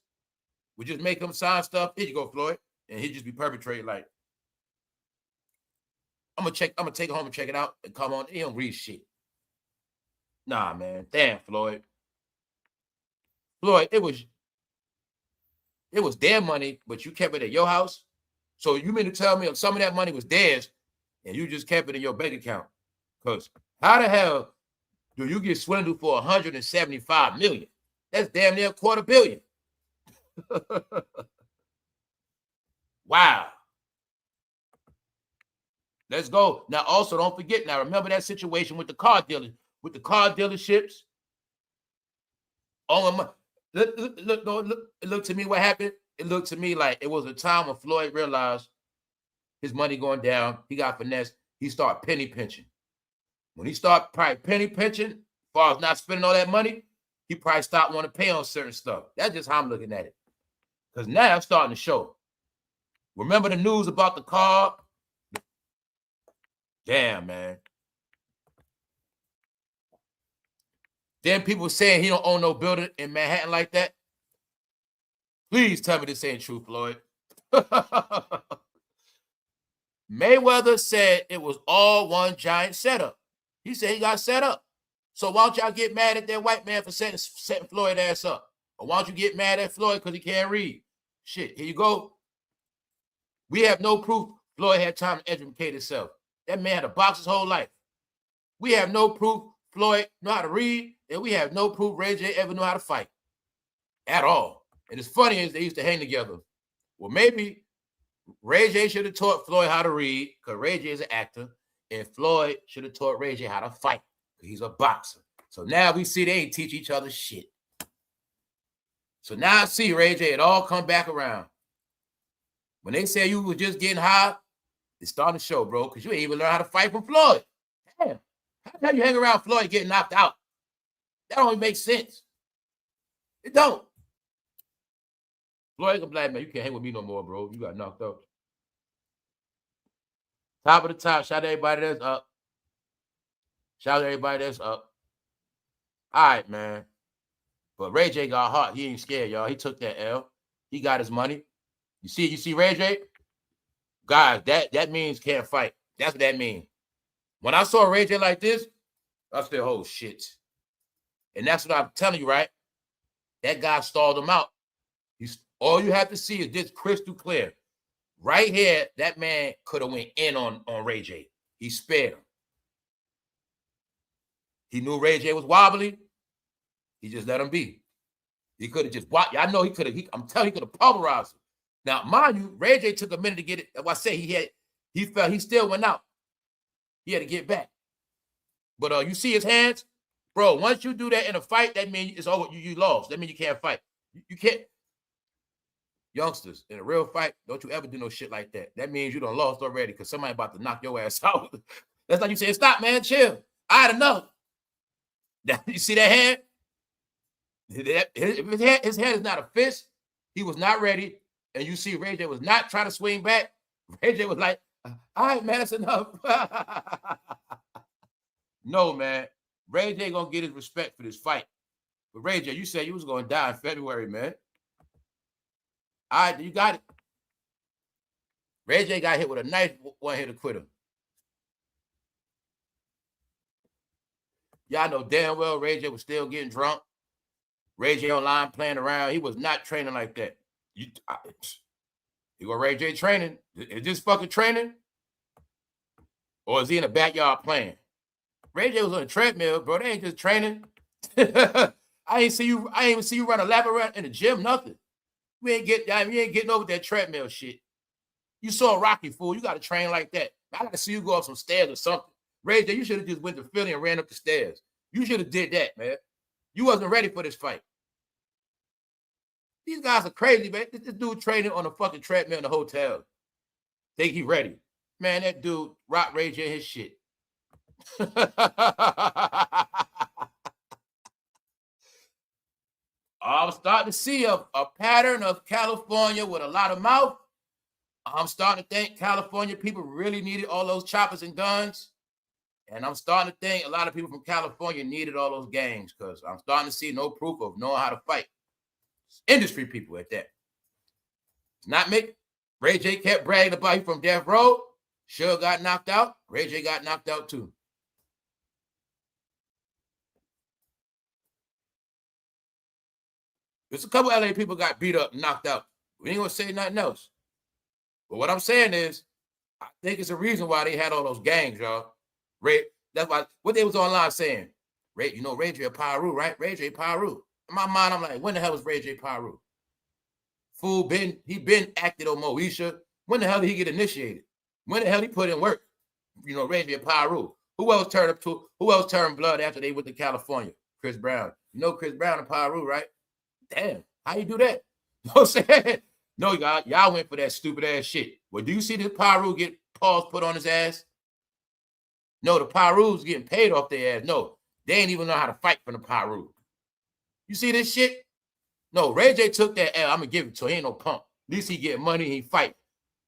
would just make him sign stuff. Here you go, Floyd. And he'd just be perpetrating like, I'm going to take it home and check it out and come on. He don't read shit. Nah, man. Damn, Floyd. Floyd, it was their money, but you kept it at your house. So you mean to tell me some of that money was theirs, and you just kept it in your bank account. Because how the hell do you get swindled for 175 million? That's damn near $250 million. Wow. Let's go. Now, also, don't forget, now, remember that situation with the car dealers, with the car dealerships? Oh, look to me what happened. It looked to me like it was a time when Floyd realized his money going down. He got finessed. He started penny pinching. When he started probably penny pinching, as far as not spending all that money, he probably stopped wanting to pay on certain stuff. That's just how I'm looking at it. Because now I'm starting to show. Remember the news about the car? Damn, man. Then people saying he don't own no building in Manhattan like that. Please tell me this ain't true, Floyd. Mayweather said it was all one giant setup. He said he got set up. So why don't y'all get mad at that white man for setting Floyd ass up? Or why don't you get mad at Floyd because he can't read? Shit, here you go. We have no proof Floyd had time to educate himself. That man had a box his whole life. We have no proof Floyd know how to read, and we have no proof Ray J ever knew how to fight. At all. And it's funny is they used to hang together. Well, maybe Ray J should have taught Floyd how to read, because Ray J is an actor, and Floyd should have taught Ray J how to fight, because he's a boxer. So now we see they ain't teach each other shit. So now I see Ray J, it all come back around. When they say you were just getting high, it's starting to show, bro, because you ain't even learn how to fight from Floyd. Damn. How the hell you hang around Floyd getting knocked out? That don't even make sense. It don't. Floyd, a black man, you can't hang with me no more, bro. You got knocked out. Top of the top. Shout out to everybody that's up. Shout out to everybody that's up. All right, man. But Ray J got hot. He ain't scared, y'all. He took that L. He got his money. You see Ray J? Guys, that means can't fight. That's what that means. When I saw Ray J like this, I said, oh, shit. And that's what I'm telling you, right? That guy stalled him out. All you have to see is this crystal clear. Right here, that man could have went in on Ray J. He spared him. He knew Ray J was wobbly. He just let him be. He could have just watched. I know he could have. I'm telling you, he could have pulverized him. Now, mind you, Ray J took a minute to get it. That's why I say he felt he still went out. He had to get back. But you see his hands? Bro, once you do that in a fight, that means it's over. You lost. That means you can't fight. You can't. Youngsters, in a real fight, don't you ever do no shit like that. That means you done lost already because somebody about to knock your ass out. That's like you saying, stop, man, chill. I had enough. You see that hand? His hand is not a fist. He was not ready. And you see Ray J was not trying to swing back. Ray J was like, all right, man, that's enough. No, man. Ray J gonna get his respect for this fight. But Ray J, you said you was gonna die in February, man. All right, you got it. Ray J got hit with a nice one-hitter quitter. Y'all know damn well Ray J was still getting drunk. Ray J online playing around. He was not training like that. You go Ray J training. Is this fucking training? Or is he in the backyard playing? Ray J was on a treadmill, bro. They ain't just training. I ain't even see you run a lap around in the gym, nothing. You ain't getting over that treadmill shit. You saw Rocky, fool. You got to train like that. I got to see you go up some stairs or something. Ray J, you should have just went to Philly and ran up the stairs. You should have did that, man. You wasn't ready for this fight. These guys are crazy, man. This dude training on a fucking treadmill in the hotel. Think he ready. Man, that dude rock Ray J his shit. I'm starting to see a pattern of California with a lot of mouth. I'm starting to think California people really needed all those choppers and guns. And I'm starting to think a lot of people from California needed all those gangs because I'm starting to see no proof of knowing how to fight. It's industry people at that. It's not me. Ray J kept bragging about he from Death Row. Suge got knocked out. Ray J got knocked out too. There's a couple LA people got beat up and knocked out. We ain't gonna say nothing else. But what I'm saying is, I think it's a reason why they had all those gangs, y'all. That's why what they was online saying. You know, Ray J Pyru, right? Ray J Pyru. In my mind, I'm like, when the hell was Ray J Pyru? Fool he been acted on Moesha. When the hell did he get initiated? When the hell he put in work? You know, Ray J Pyru. Who else turned blood after they went to California? Chris Brown. You know Chris Brown and Pyru, right? Damn, how you do that? You know what I'm saying? No, y'all went for that stupid ass shit. Well, do you see this Pyru get paws put on his ass? No, the Pyru's getting paid off their ass. No, they ain't even know how to fight from the Pyru. You see this shit? No, Ray J took that L. I'm gonna give it to him. He ain't no punk. At least he get money, he fight.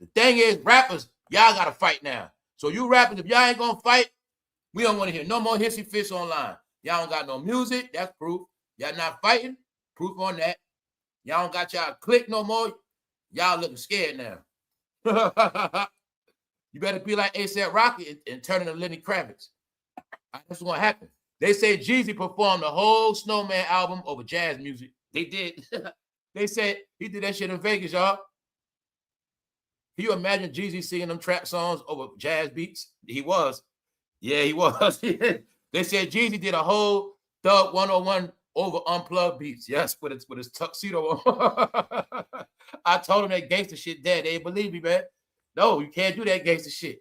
The thing is, rappers, y'all gotta fight now. So you rappers, if y'all ain't gonna fight, we don't want to hear no more hissy fits online. Y'all don't got no music, that's proof. Y'all not fighting, proof on that. Y'all don't got y'all click no more. Y'all looking scared now. You better be like Asaprocky and turn into Lenny Kravitz. That's what's gonna happen. They say Jeezy performed the whole Snowman album over jazz music. They did. They said he did that shit in Vegas, y'all. Can you imagine Jeezy singing them trap songs over jazz beats? He was. Yeah, he was. They said Jeezy did a whole Thug 101 over unplugged beats. Yes, with his tuxedo on. I told him that gangster shit dead. They didn't believe me, man. No, you can't do that gangster shit.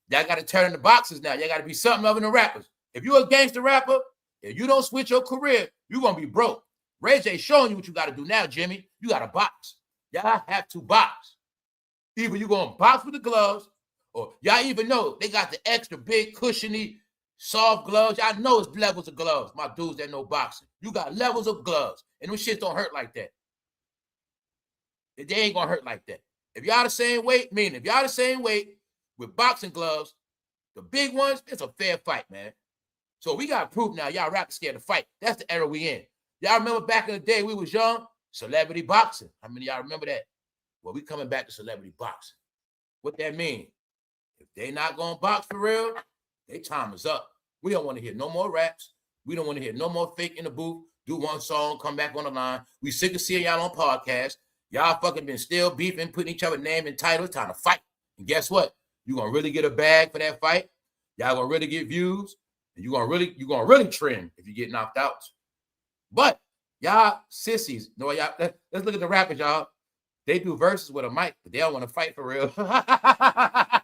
Y'all got to turn into boxers now. Y'all got to be something other than rappers. If you're a gangster rapper, if you don't switch your career, you're going to be broke. Ray J showing you what you got to do now, Jimmy. You got to box. Y'all have to box. Either you're going to box with the gloves, or y'all even know they got the extra big, cushiony, soft gloves. Y'all know it's levels of gloves. My dudes that know boxing. You got levels of gloves. And them shit don't hurt like that. They ain't going to hurt like that. If y'all the same weight, meaning if y'all the same weight with boxing gloves, the big ones, it's a fair fight, man. So we got proof now. Y'all rappers scared to fight. That's the era we in. Y'all remember back in the day we was young? Celebrity boxing. How many of y'all remember that? Well, we coming back to celebrity boxing. What that mean? If they not going to box for real, their time is up. We don't want to hear no more raps. We don't want to hear no more fake in the booth. Do one song, come back on the line. We sick of seeing y'all on podcasts. Y'all fucking been still beefing, putting each other name and titles, trying to fight. And guess what? You're going to really get a bag for that fight. Y'all going to really get views. And you're going to really trend if you get knocked out. But y'all sissies, no, y'all, let's look at the rappers, y'all. They do verses with a mic, but they don't want to fight for real. I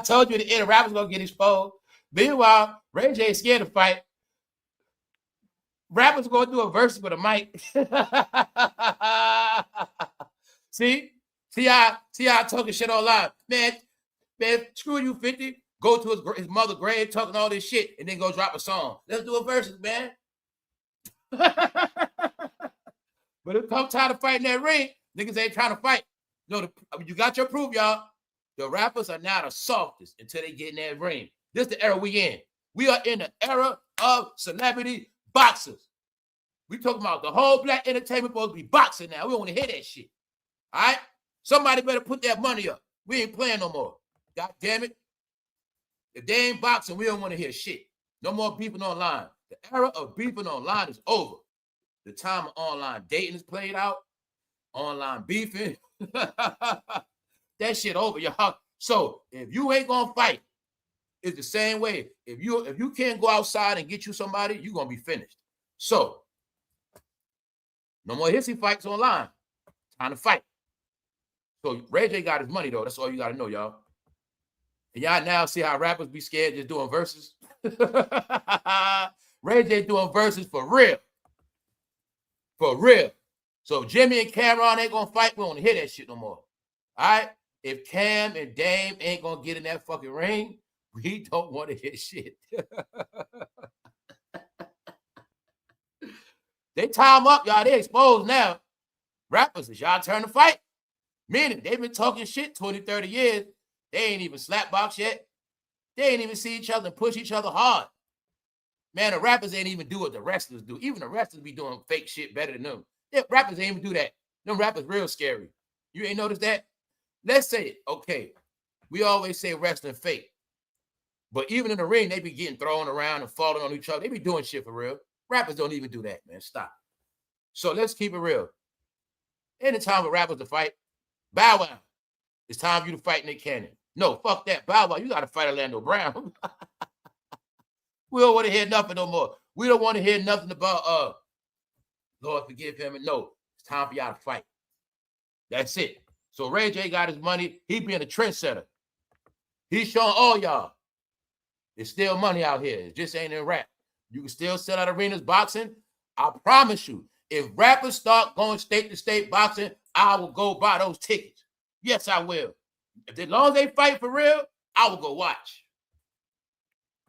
told you the end rappers going to get exposed. Meanwhile, Ray J is scared to fight. Rappers going to do a verse with a mic. See how talking shit online. Man, screw you, 50. Go to his mother's grave talking all this shit and then go drop a song. Let's do a verses, man. But if come time to fight in that ring, niggas ain't trying to fight. No, you got your proof, y'all. The rappers are now the softest until they get in that ring. This is the era we in. We are in the era of celebrity boxers. We talking about the whole black entertainment supposed to be boxing now. We don't want to hear that shit. All right? Somebody better put that money up. We ain't playing no more. God damn it. If they ain't boxing, we don't want to hear shit. No more beefing online. The era of beefing online is over. The time of online dating is played out. Online beefing. That shit over, y'all. So if you ain't gonna fight, it's the same way. If you can't go outside and get you somebody, you're gonna be finished. So no more hissy fights online. Time to fight. So Ray J got his money though. That's all you gotta know, y'all. And y'all now see how rappers be scared just doing verses. Ray J doing verses for real. For real. So Jimmy and Cameron ain't gonna fight. We don't hear that shit no more. All right? If Cam and Dame ain't gonna get in that fucking ring, we don't want to hear shit. They tie them up, y'all. They exposed now. Rappers, it's y'all turn to fight. Meaning, they've been talking shit 20, 30 years. They ain't even slap box yet. They ain't even see each other and push each other hard. Man, the rappers ain't even do what the wrestlers do. Even the wrestlers be doing fake shit better than them. The rappers ain't even do that. Them rappers real scary. You ain't noticed that? Let's say it. Okay. We always say wrestling fake. But even in the ring, they be getting thrown around and falling on each other. They be doing shit for real. Rappers don't even do that, man. Stop. So let's keep it real. Anytime for rappers to fight, Bow Wow. It's time for you to fight Nick Cannon. No, fuck that. Bow Wow, you got to fight Orlando Brown. We don't want to hear nothing no more. We don't want to hear nothing about, Lord forgive him. And no, it's time for y'all to fight. That's it. So Ray J got his money. He being a trendsetter. He's showing all y'all. There's still money out here. It just ain't in rap. You can still sell out arenas boxing. I promise you, if rappers start going state to state boxing, I will go buy those tickets. Yes, I will. As long as they fight for real, I will go watch.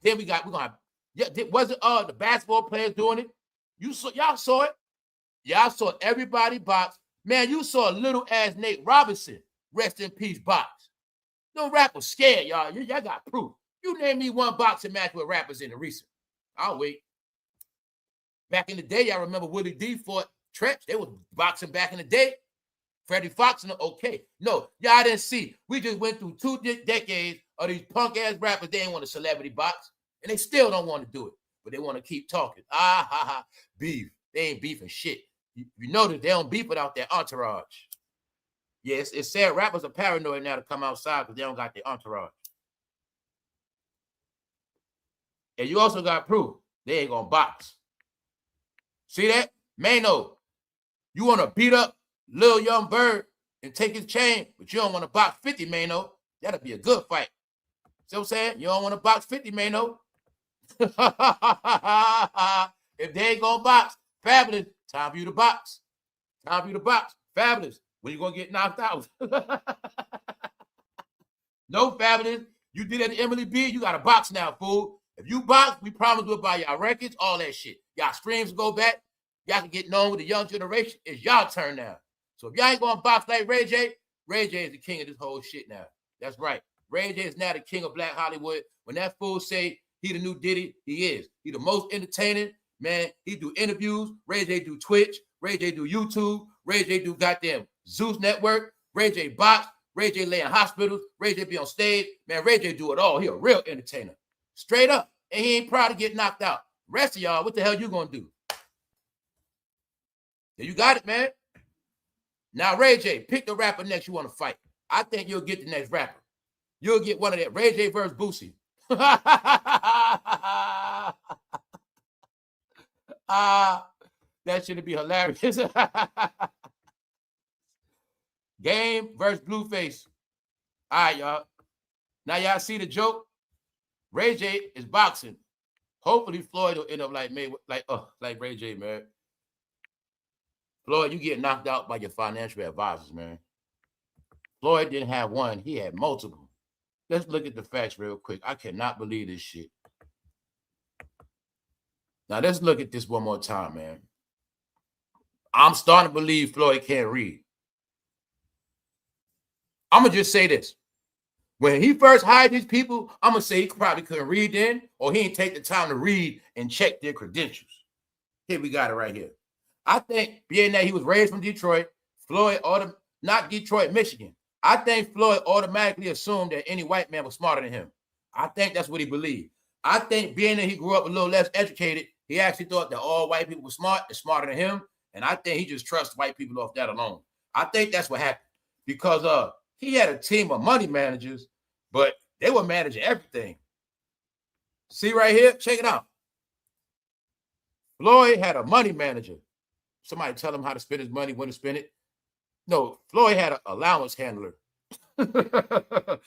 Then we're gonna have, yeah, wasn't the basketball players doing it? Y'all saw it. Y'all saw everybody box. Man, you saw little ass Nate Robinson, rest in peace, box. No rapper scared, y'all. Y'all got proof. You name me one boxing match with rappers in the recent. I'll wait. Back in the day, y'all remember Willie D fought Treach. They was boxing back in the day. Freddie Fox, okay. No, y'all didn't see. We just went through 2 decades of these punk-ass rappers. They ain't want a celebrity box, and they still don't want to do it, but they want to keep talking. Beef. They ain't beefing shit. You notice they don't beef without their entourage. Yes, it's sad rappers are paranoid now to come outside because they don't got their entourage. And you also got proof they ain't gonna box. See that? Mano, you want to beat up Lil Young Bird and take his chain, but you don't want to box 50, Mano. That'll be a good fight. See what I'm saying? You don't want to box 50, Mano. If they ain't gonna box, Fabulous, time for you to box. Time for you to box. Fabulous, when you gonna get knocked out? No, Fabulous, you did that to Emily B, you got to box now, fool. If you box, we promise we'll buy y'all records, all that shit. Y'all streams go back. Y'all can get known with the young generation. It's y'all turn now. So if y'all ain't gonna box like Ray J is the king of this whole shit now. That's right. Ray J is now the king of Black Hollywood. When that fool say he the new Diddy, he is. He the most entertaining, man. He do interviews. Ray J do Twitch. Ray J do YouTube. Ray J do goddamn Zeus Network. Ray J box. Ray J lay in hospitals. Ray J be on stage. Man, Ray J do it all. He a real entertainer. Straight up. And he ain't proud to get knocked out. Rest of y'all, what the hell you gonna do? You got it, man. Now, Ray J, pick the rapper next you want to fight. I think you'll get the next rapper. You'll get one of that. Ray J versus Boosie. That should be hilarious. Game versus Blueface. All right, y'all. Now y'all see the joke? Ray J is boxing. Hopefully Floyd will end up like Ray J, man. Floyd, you get knocked out by your financial advisors, man. Floyd didn't have one. He had multiple. Let's look at the facts real quick. I cannot believe this shit. Now, let's look at this one more time, man. I'm starting to believe Floyd can't read. I'm going to just say this. When he first hired these people, I'm going to say he probably couldn't read then, or he didn't take the time to read and check their credentials. Here, we got it right here. I think, being that he was raised from Detroit, Floyd, not Detroit, Michigan, I think Floyd automatically assumed that any white man was smarter than him. I think that's what he believed. I think being that he grew up a little less educated, he actually thought that all white people were smart and smarter than him, and I think he just trusts white people off that alone. I think that's what happened because he had a team of money managers, but they were managing everything. See right here? Check it out. Floyd had a money manager. Somebody tell him how to spend his money, when to spend it. No, Floyd had an allowance handler. Floyd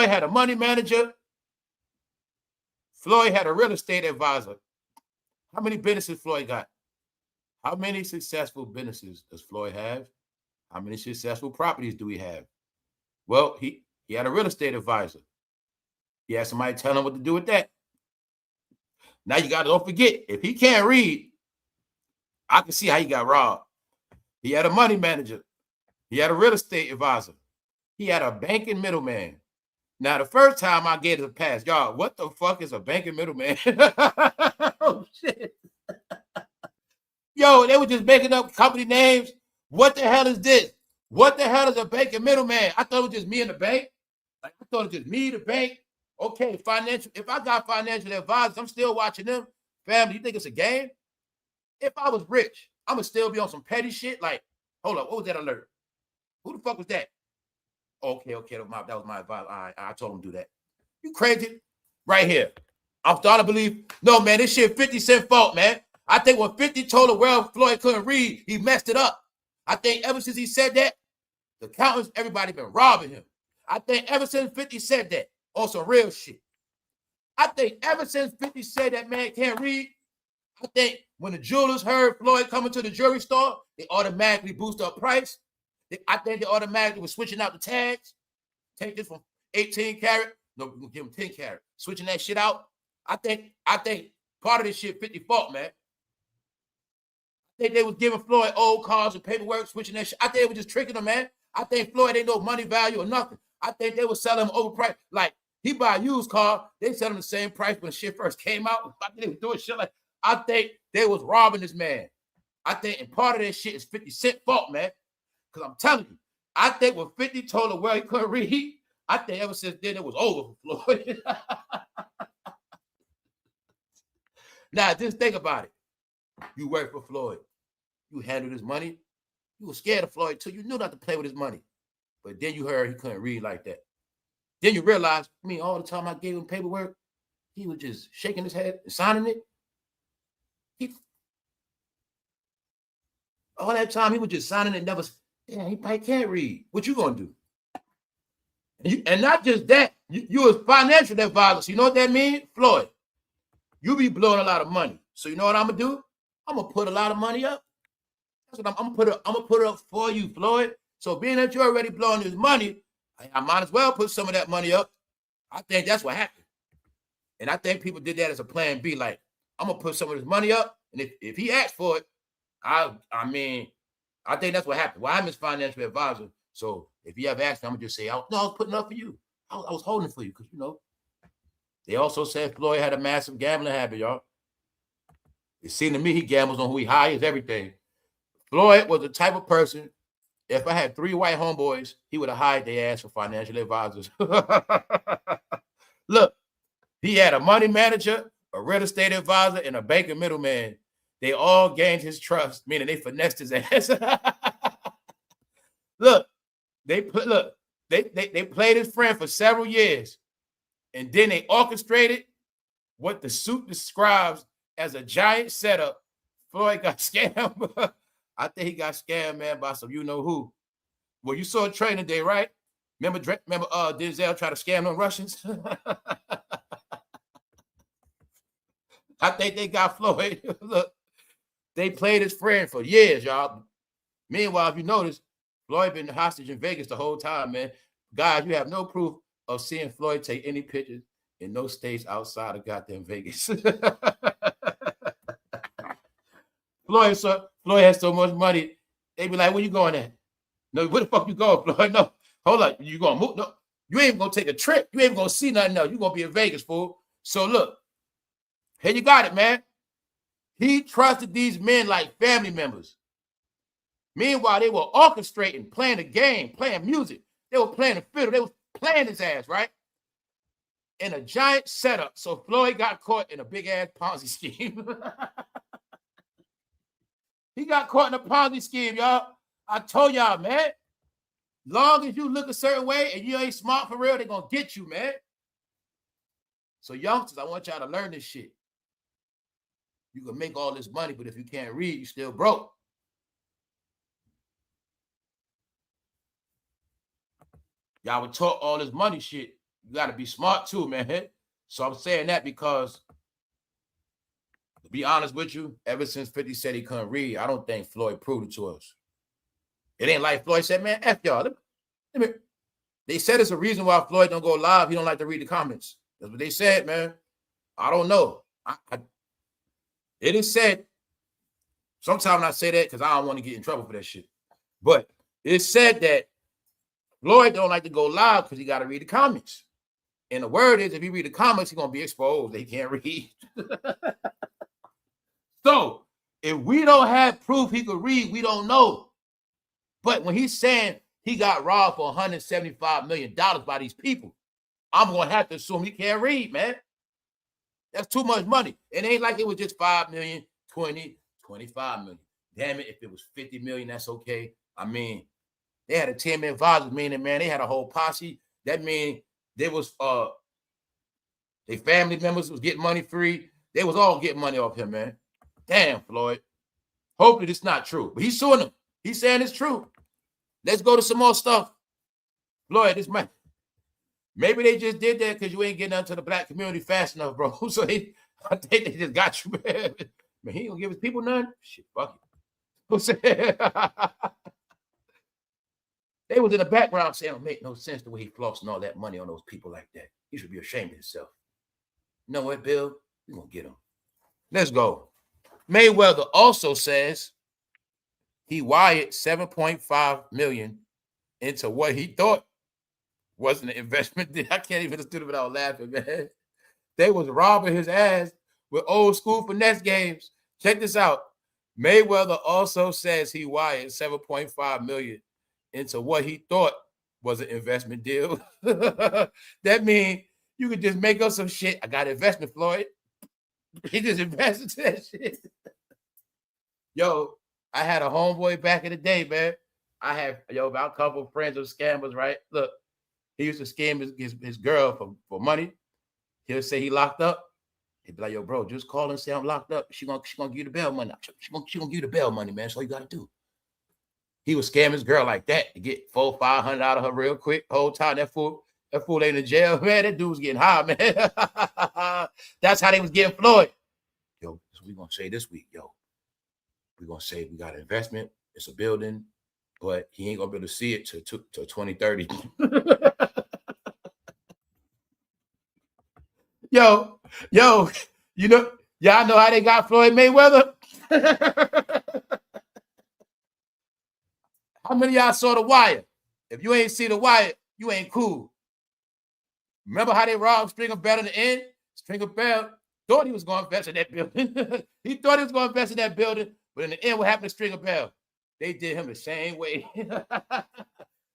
had a money manager. Floyd had a real estate advisor. How many businesses Floyd got? How many successful businesses does Floyd have? How many successful properties do we have? Well, he had a real estate advisor. He had somebody tell him what to do with that. Now you got to don't forget, if he can't read, I can see how he got robbed. He had a money manager. He had a real estate advisor. He had a banking middleman. Now, the first time I gave it a pass, y'all, what the fuck is a banking middleman? Oh, shit. Yo, they were just making up company names. What the hell is this? What the hell is a banking middleman? I thought it was just me and the bank. I thought it was just me, the bank. Okay, financial. If I got financial advisors, I'm still watching them. Family, you think it's a game? If I was rich, I'm going to still be on some petty shit. Like, hold up, what was that alert? Who the fuck was that? Okay, that was my advice. All right, I told him to do that. You crazy? Right here. I'm starting to believe, no, man, this shit 50 Cent fault, man. I think when 50 told the world Floyd couldn't read, he messed it up. I think ever since he said that, the accountants, everybody been robbing him. I think ever since 50 said that, on some real shit. I think ever since 50 said that man can't read, I think when the jewelers heard Floyd coming to the jewelry store, they automatically boost up price. I think they automatically were switching out the tags. Take this from 18 karat, no, we're gonna give him 10 karat. Switching that shit out. I think part of this shit 50 fault, man. I think they was giving Floyd old cars and paperwork, switching that shit. I think they were just tricking him, man. I think Floyd ain't no money value or nothing. I think they were selling him overpriced. Like, he buy a used car, they sell him the same price when shit first came out. I think they was doing shit like, I think they was robbing this man. I think, and part of that shit is 50 Cent fault, man. Because I'm telling you, I think when 50 told the world he couldn't read, I think ever since then it was over for Floyd. Now, just think about it. You work for Floyd. You handled his money. You were scared of Floyd too. You knew not to play with his money. But then you heard he couldn't read like that. Then you realize, all the time I gave him paperwork, he was just shaking his head and signing it. All that time he was just signing it, never, he probably can't read. What you gonna do? And not just that, you was financial advisor. So you know what that means? Floyd, you be blowing a lot of money. So you know what I'm gonna do? I'm gonna put a lot of money up. That's what I'm gonna put it up for you, Floyd. So being that you're already blowing his money, I might as well put some of that money up. I think that's what happened. And I think people did that as a plan B. Like, I'm gonna put some of his money up, and if he asked for it, I think that's what happened. Well, I'm his financial advisor. So if you ever asked me, I'm gonna just say, I was putting it up for you. I was holding it for you because they also said Floyd had a massive gambling habit, y'all. It seemed to me he gambles on who he hires, everything. Floyd was the type of person, if I had 3 white homeboys, he would have hired their ass for financial advisors. Look, he had a money manager, a real estate advisor, and a banking middleman. They all gained his trust, meaning they finessed his ass. Look, they played his friend for several years, and then they orchestrated what the suit describes as a giant setup. Floyd got scammed. I think he got scammed, man, by some you-know-who. Well, you saw Training Day, right? Remember Denzel tried to scam them Russians? I think they got Floyd. Look, they played his friend for years, y'all. Meanwhile, if you notice, Floyd been hostage in Vegas the whole time, man. Guys, you have no proof of seeing Floyd take any pictures in no states outside of goddamn Vegas. Floyd has so much money. They be like, where you going at? No, where the fuck you going, Floyd? No, hold on. You gonna move? No, you ain't gonna take a trip. You ain't gonna see nothing else. You gonna be in Vegas, fool. So look, here you got it, man. He trusted these men like family members. Meanwhile, they were orchestrating, playing the game, playing music. They were playing the fiddle. They were playing his ass, right? In a giant setup. So Floyd got caught in a big-ass Ponzi scheme. He got caught in a Ponzi scheme, y'all. I told y'all, man. Long as you look a certain way and you ain't smart for real, they're going to get you, man. So youngsters, I want y'all to learn this shit. You can make all this money, but if you can't read, you still broke. Y'all were taught all this money shit. You got to be smart too, man. So I'm saying that because, to be honest with you, ever since 50 said he couldn't read, I don't think Floyd proved it to us. It ain't like Floyd said, man, F y'all. They said it's a reason why Floyd don't go live. He don't like to read the comments. That's what they said, man. I don't know. It is said, sometimes I say that because I don't want to get in trouble for that shit. But it's said that Floyd don't like to go live because he got to read the comments. And the word is, if he read the comments, he's going to be exposed. They can't read. So, if we don't have proof he could read, we don't know. But when he's saying he got robbed for $175 million by these people, I'm going to have to assume he can't read, man. That's too much money. It ain't like it was just 5 million, 20, 25 million. Damn it, if it was 50 million, that's okay. I mean, They had a 10-man advisors, meaning, man, they had a whole posse. That means they was their family members was getting money free. They was all getting money off him, man. Damn, Floyd. Hopefully it's not true. But he's suing them. He's saying it's true. Let's go to some more stuff. Floyd, this man. Maybe they just did that because you ain't getting onto the black community fast enough, bro. So I think they just got you, man. Man, he ain't gonna give his people none. Shit, fuck it. They was in the background saying, it make no sense the way he flossing all that money on those people like that. He should be ashamed of himself. You know what, Bill? We're gonna get him. Let's go. Mayweather also says he wired $7.5 million into what he thought wasn't an investment. I can't even do it without laughing, man. They was robbing his ass with old school finesse games. Check this out. Mayweather also says he wired $7.5 million into what he thought was an investment deal. That means you could just make up some shit. I got investment, Floyd. He just invested to that shit. Yo, I had a homeboy back in the day, man. I have, about a couple of friends of scammers, right? Look, he used to scam his girl for money. He'll say he locked up. He'd be like, yo, bro, just call and say I'm locked up. She gonna give you the bail money. She gonna give you the bail money, man. That's all you gotta do. He would scam his girl like that to get $400-500 out of her real quick. Whole time that fool ain't in jail, man. That dude was getting high, man. That's how they was getting Floyd. Yo, that's what we gonna say this week, yo. We're gonna say we got an investment. It's a building, but he ain't gonna be able to see it till 2030. Yo, y'all know how they got Floyd Mayweather? How many of y'all saw The Wire? If you ain't see The Wire, you ain't cool. Remember how they robbed Stringer Bell in the end? Stringer Bell thought he was going to invest in that building. He thought he was going to invest in that building, but in the end, what happened to Stringer Bell? They did him the same way.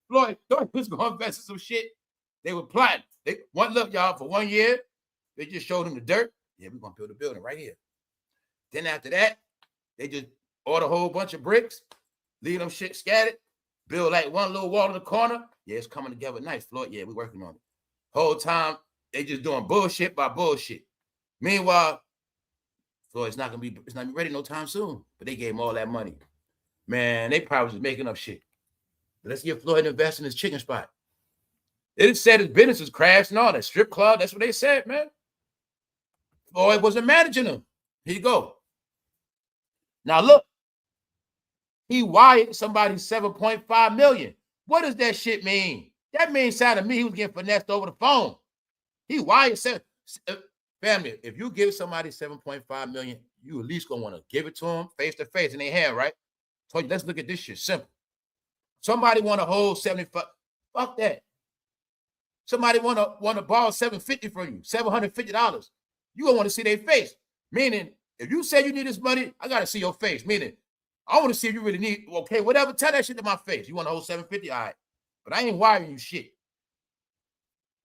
Floyd thought he was going to invest in some shit. They were plotting. Look, y'all, for 1 year, they just showed him the dirt. Yeah, we're going to build a building right here. Then after that, they just order a whole bunch of bricks, leave them shit scattered, build like one little wall in the corner. Yeah, it's coming together nice, Floyd. Yeah, we're working on it. Whole time, they just doing bullshit by bullshit. Meanwhile, Floyd's not gonna be ready no time soon. But they gave him all that money. Man, they probably was making up shit. But let's get Floyd to invest in his chicken spot. They said his business was crashed and all that. Strip club, that's what they said, man. Floyd wasn't managing them. Here you go. Now look, he wired somebody $7.5 million. What does that shit mean? That means sound to me he was getting finessed over the phone. He wired family. If you give somebody $7.5 million, you at least gonna want to give it to them face to face in their hand, right? So let's look at this shit. Simple. Somebody want to hold 75. Fuck that. Somebody want to borrow $750 from you, $750. You gonna want to see their face. Meaning, if you say you need this money, I gotta see your face. Meaning, I want to see if you really need. Okay, whatever. Tell that shit to my face. You want to hold $750? All right. But I ain't wiring you shit.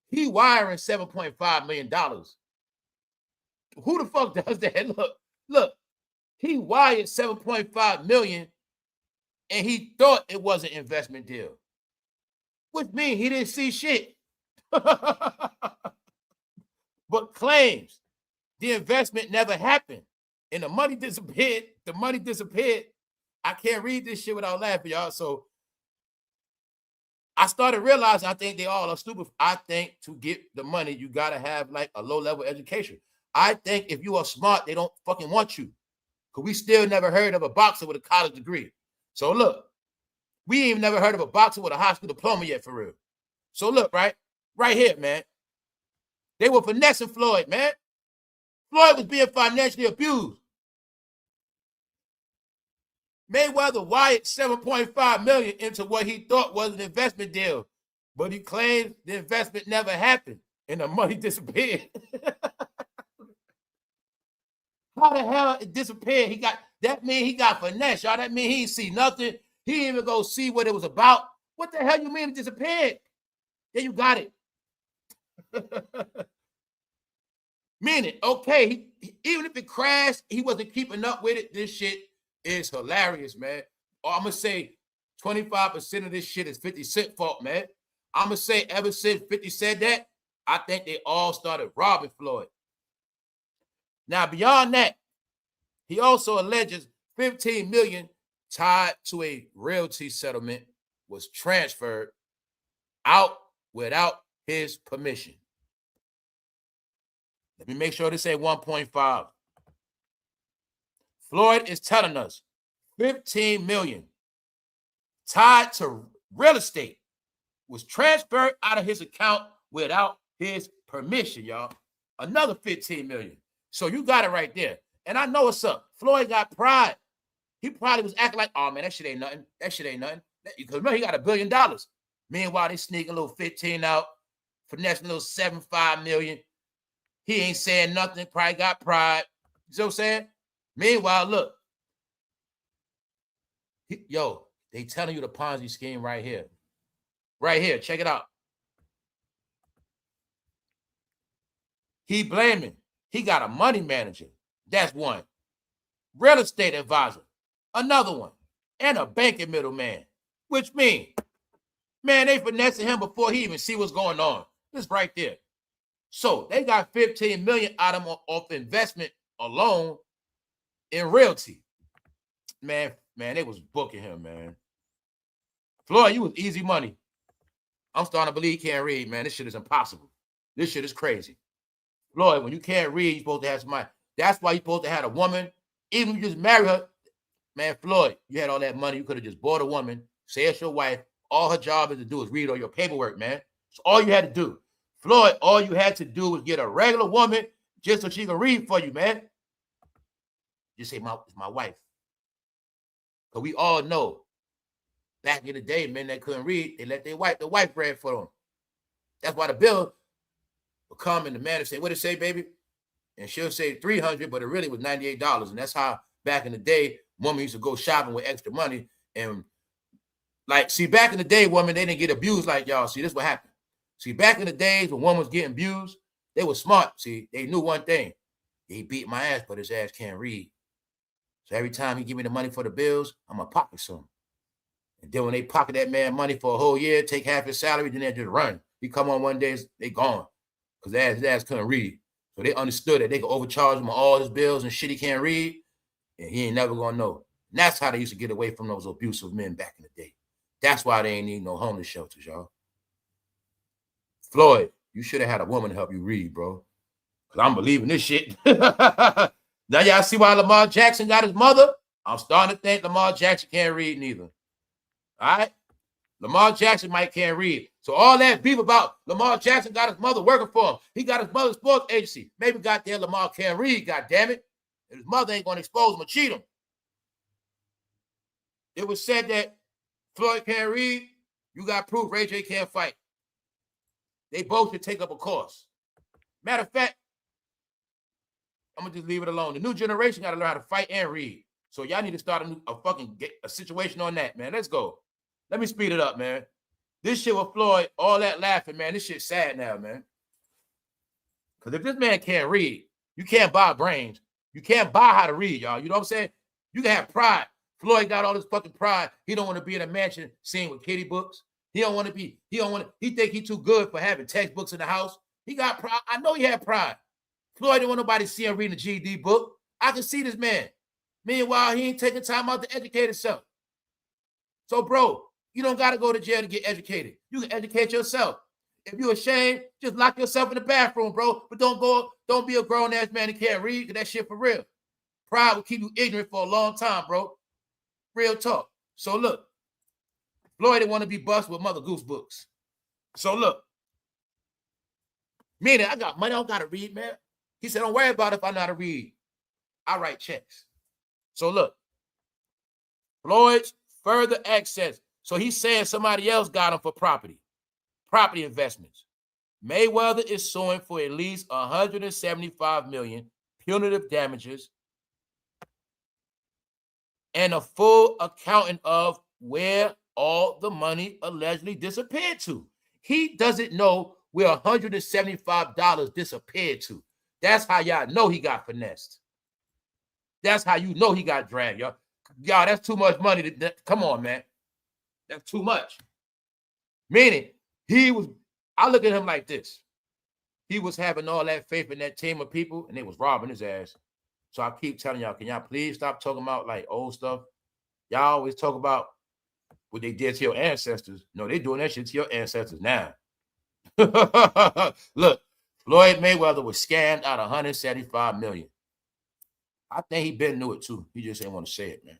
He wiring $7.5 million. Who the fuck does that? Look. He wired $7.5 million, and he thought it was an investment deal. Which means he didn't see shit. But claims the investment never happened. And the money disappeared. I can't read this shit without laughing, y'all. So I started realizing I think they all are stupid. I think to get the money, you got to have like a low-level education. I think if you are smart, they don't fucking want you. Because we still never heard of a boxer with a college degree. So look, we ain't never heard of a boxer with a high school diploma yet, for real. So look, right here, man. They were finessing Floyd, man. Floyd was being financially abused. Mayweather wired $7.5 million into what he thought was an investment deal, but he claimed the investment never happened and the money disappeared. How the hell it disappeared? That mean he got finesse, y'all. That mean he didn't see nothing. He didn't even go see what it was about. What the hell you mean it disappeared? Yeah, you got it. Meaning, okay, even if it crashed, he wasn't keeping up with it. This shit is hilarious, man. Or I'm going to say 25% of this shit is 50 Cent fault, man. I'm going to say ever since 50 said that, I think they all started robbing Floyd. Now, beyond that, he also alleges $15 million tied to a realty settlement was transferred out without his permission. Let me make sure this ain't 1.5. Floyd is telling us $15 million tied to real estate was transferred out of his account without his permission, y'all. Another $15 million. So you got it right there. And I know what's up. Floyd got pride. He probably was acting like, oh, man, that shit ain't nothing. That shit ain't nothing. Because remember, he got $1 billion. Meanwhile, they sneak a little 15 out, finessing a little 7.5 million. He ain't saying nothing, probably got pride. You know what I'm saying? Meanwhile, look. Yo, they telling you the Ponzi scheme right here. Right here, check it out. He blaming. He got a money manager. That's one. Real estate advisor. Another one. And a banking middleman. Which means, man, they finessing him before he even see what's going on. This right there. So they got $15 million out of him off investment alone in realty. Man, they was booking him, man. Floyd, you was easy money. I'm starting to believe he can't read, man. This shit is impossible. This shit is crazy. Floyd, when you can't read, you're supposed to have somebody. That's why you're supposed to have a woman. Even if you just marry her, man, Floyd, you had all that money. You could have just bought a woman, say it's your wife. All her job is to do is read all your paperwork, man. That's all you had to do. Floyd, all you had to do was get a regular woman just so she can read for you, man. Just say, it's my wife. Because we all know, back in the day, men that couldn't read, they let the wife read for them. That's why the bill will come and the man will say, what did it say, baby? And she'll say $300, but it really was $98. And that's how back in the day, women used to go shopping with extra money. And like, see, back in the day, women, they didn't get abused like y'all. See, this is what happened. See, back in the days when women was getting abused, they were smart. See, they knew one thing. He beat my ass, but his ass can't read. So every time he give me the money for the bills, I'm going to pocket some. And then when they pocket that man money for a whole year, take half his salary, then they just run. He come on one day, they gone. Because his ass couldn't read. So they understood that they could overcharge him on all his bills and shit he can't read. And he ain't never going to know. And that's how they used to get away from those abusive men back in the day. That's why they ain't need no homeless shelters, y'all. Floyd, you should have had a woman to help you read, bro. Because I'm believing this shit. Now y'all see why Lamar Jackson got his mother? I'm starting to think Lamar Jackson can't read neither. All right? Lamar Jackson might can't read. So all that beef about Lamar Jackson got his mother working for him. He got his mother's sports agency. Maybe goddamn Lamar can't read, goddammit. And his mother ain't going to expose him or cheat him. It was said that Floyd can't read. You got proof rayj can't fight. They both should take up a course. Matter of fact, I'm going to just leave it alone. The new generation got to learn how to fight and read. So y'all need to start a situation on that, man. Let's go. Let me speed it up, man. This shit with Floyd, all that laughing, man, this shit's sad now, man. Because if this man can't read, you can't buy brains. You can't buy how to read, y'all. You know what I'm saying? You can have pride. Floyd got all this fucking pride. He don't want to be in a mansion scene with kitty books. He think he too good for having textbooks in the house. He got pride. I know he had pride. Floyd didn't want nobody to see him reading a GED book. I can see this man. Meanwhile, he ain't taking time out to educate himself. So, bro, you don't got to go to jail to get educated. You can educate yourself. If you're ashamed, just lock yourself in the bathroom, bro. But don't be a grown-ass man that can't read, because that shit for real. Pride will keep you ignorant for a long time, bro. Real talk. So, look. Floyd didn't want to be bust with Mother Goose books. So, look. Meaning, I got money, I don't got to read, man. He said, don't worry about it if I know how to read. I write checks. So, look. Floyd's further access. So he's saying somebody else got him for property investments. Mayweather is suing for at least $175 million punitive damages and a full accounting of where all the money allegedly disappeared to. He doesn't know where $175 disappeared to. That's how y'all know he got finessed. That's how you know he got dragged, y'all. Y'all, that's too much money. Come on, man. That's too much. Meaning, I look at him like this. He was having all that faith in that team of people, and they was robbing his ass. So I keep telling y'all, can y'all please stop talking about like old stuff? Y'all always talk about what they did to your ancestors. No, they doing that shit to your ancestors now. Look, Floyd Mayweather was scammed out of $175 million. I think he been knew it too. He just ain't want to say it, man.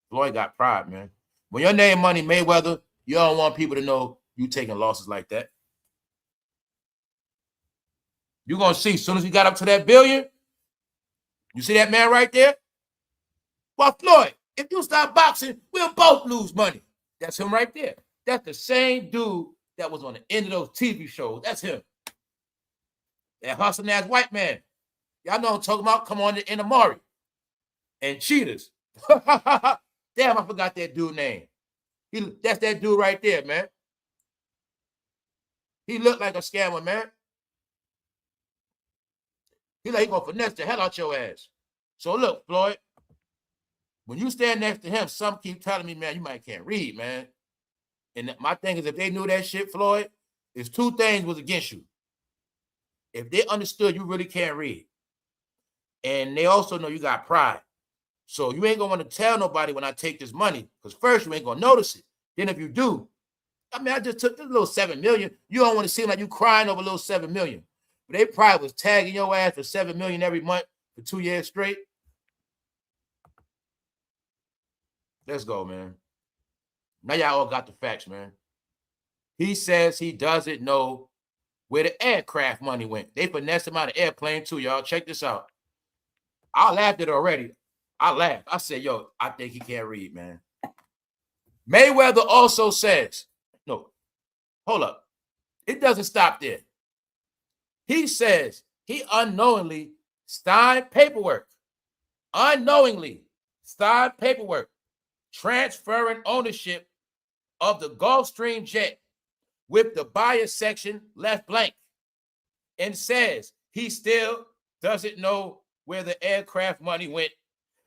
Floyd got pride, man. When your name money Mayweather, you don't want people to know you taking losses like that. You're going to see as soon as he got up to that billion, you see that man right there? Well, Floyd, if you stop boxing, we'll both lose money. That's him right there. That's the same dude that was on the end of those TV shows. That's him. That hustling ass white man. Y'all know what I'm talking about. Come on in Amari. And Cheaters. Damn, I forgot that dude's name. That's that dude right there, man. He looked like a scammer, man. He like he gonna finesse the hell out your ass. So look, Floyd, when you stand next to him, some keep telling me, man, you might can't read, man. And my thing is, if they knew that shit, Floyd, is two things was against you. If they understood you really can't read, and they also know you got pride. So you ain't gonna want to tell nobody when I take this money, because first you ain't gonna notice it. Then if you do, I mean, I just took this little $7 million. You don't want to seem like you crying over a little $7 million. But they probably was tagging your ass for $7 million every month for 2 years straight. Let's go, man. Now y'all all got the facts, man. He says he doesn't know where the aircraft money went. They finessed him out of airplane too, y'all. Check this out. I laughed at it already. I laughed. I said, yo, I think he can't read, man. Mayweather also says, no, hold up. It doesn't stop there. He says he unknowingly signed paperwork. Unknowingly signed paperwork transferring ownership of the Gulfstream jet with the buyer section left blank, and says he still doesn't know where the aircraft money went.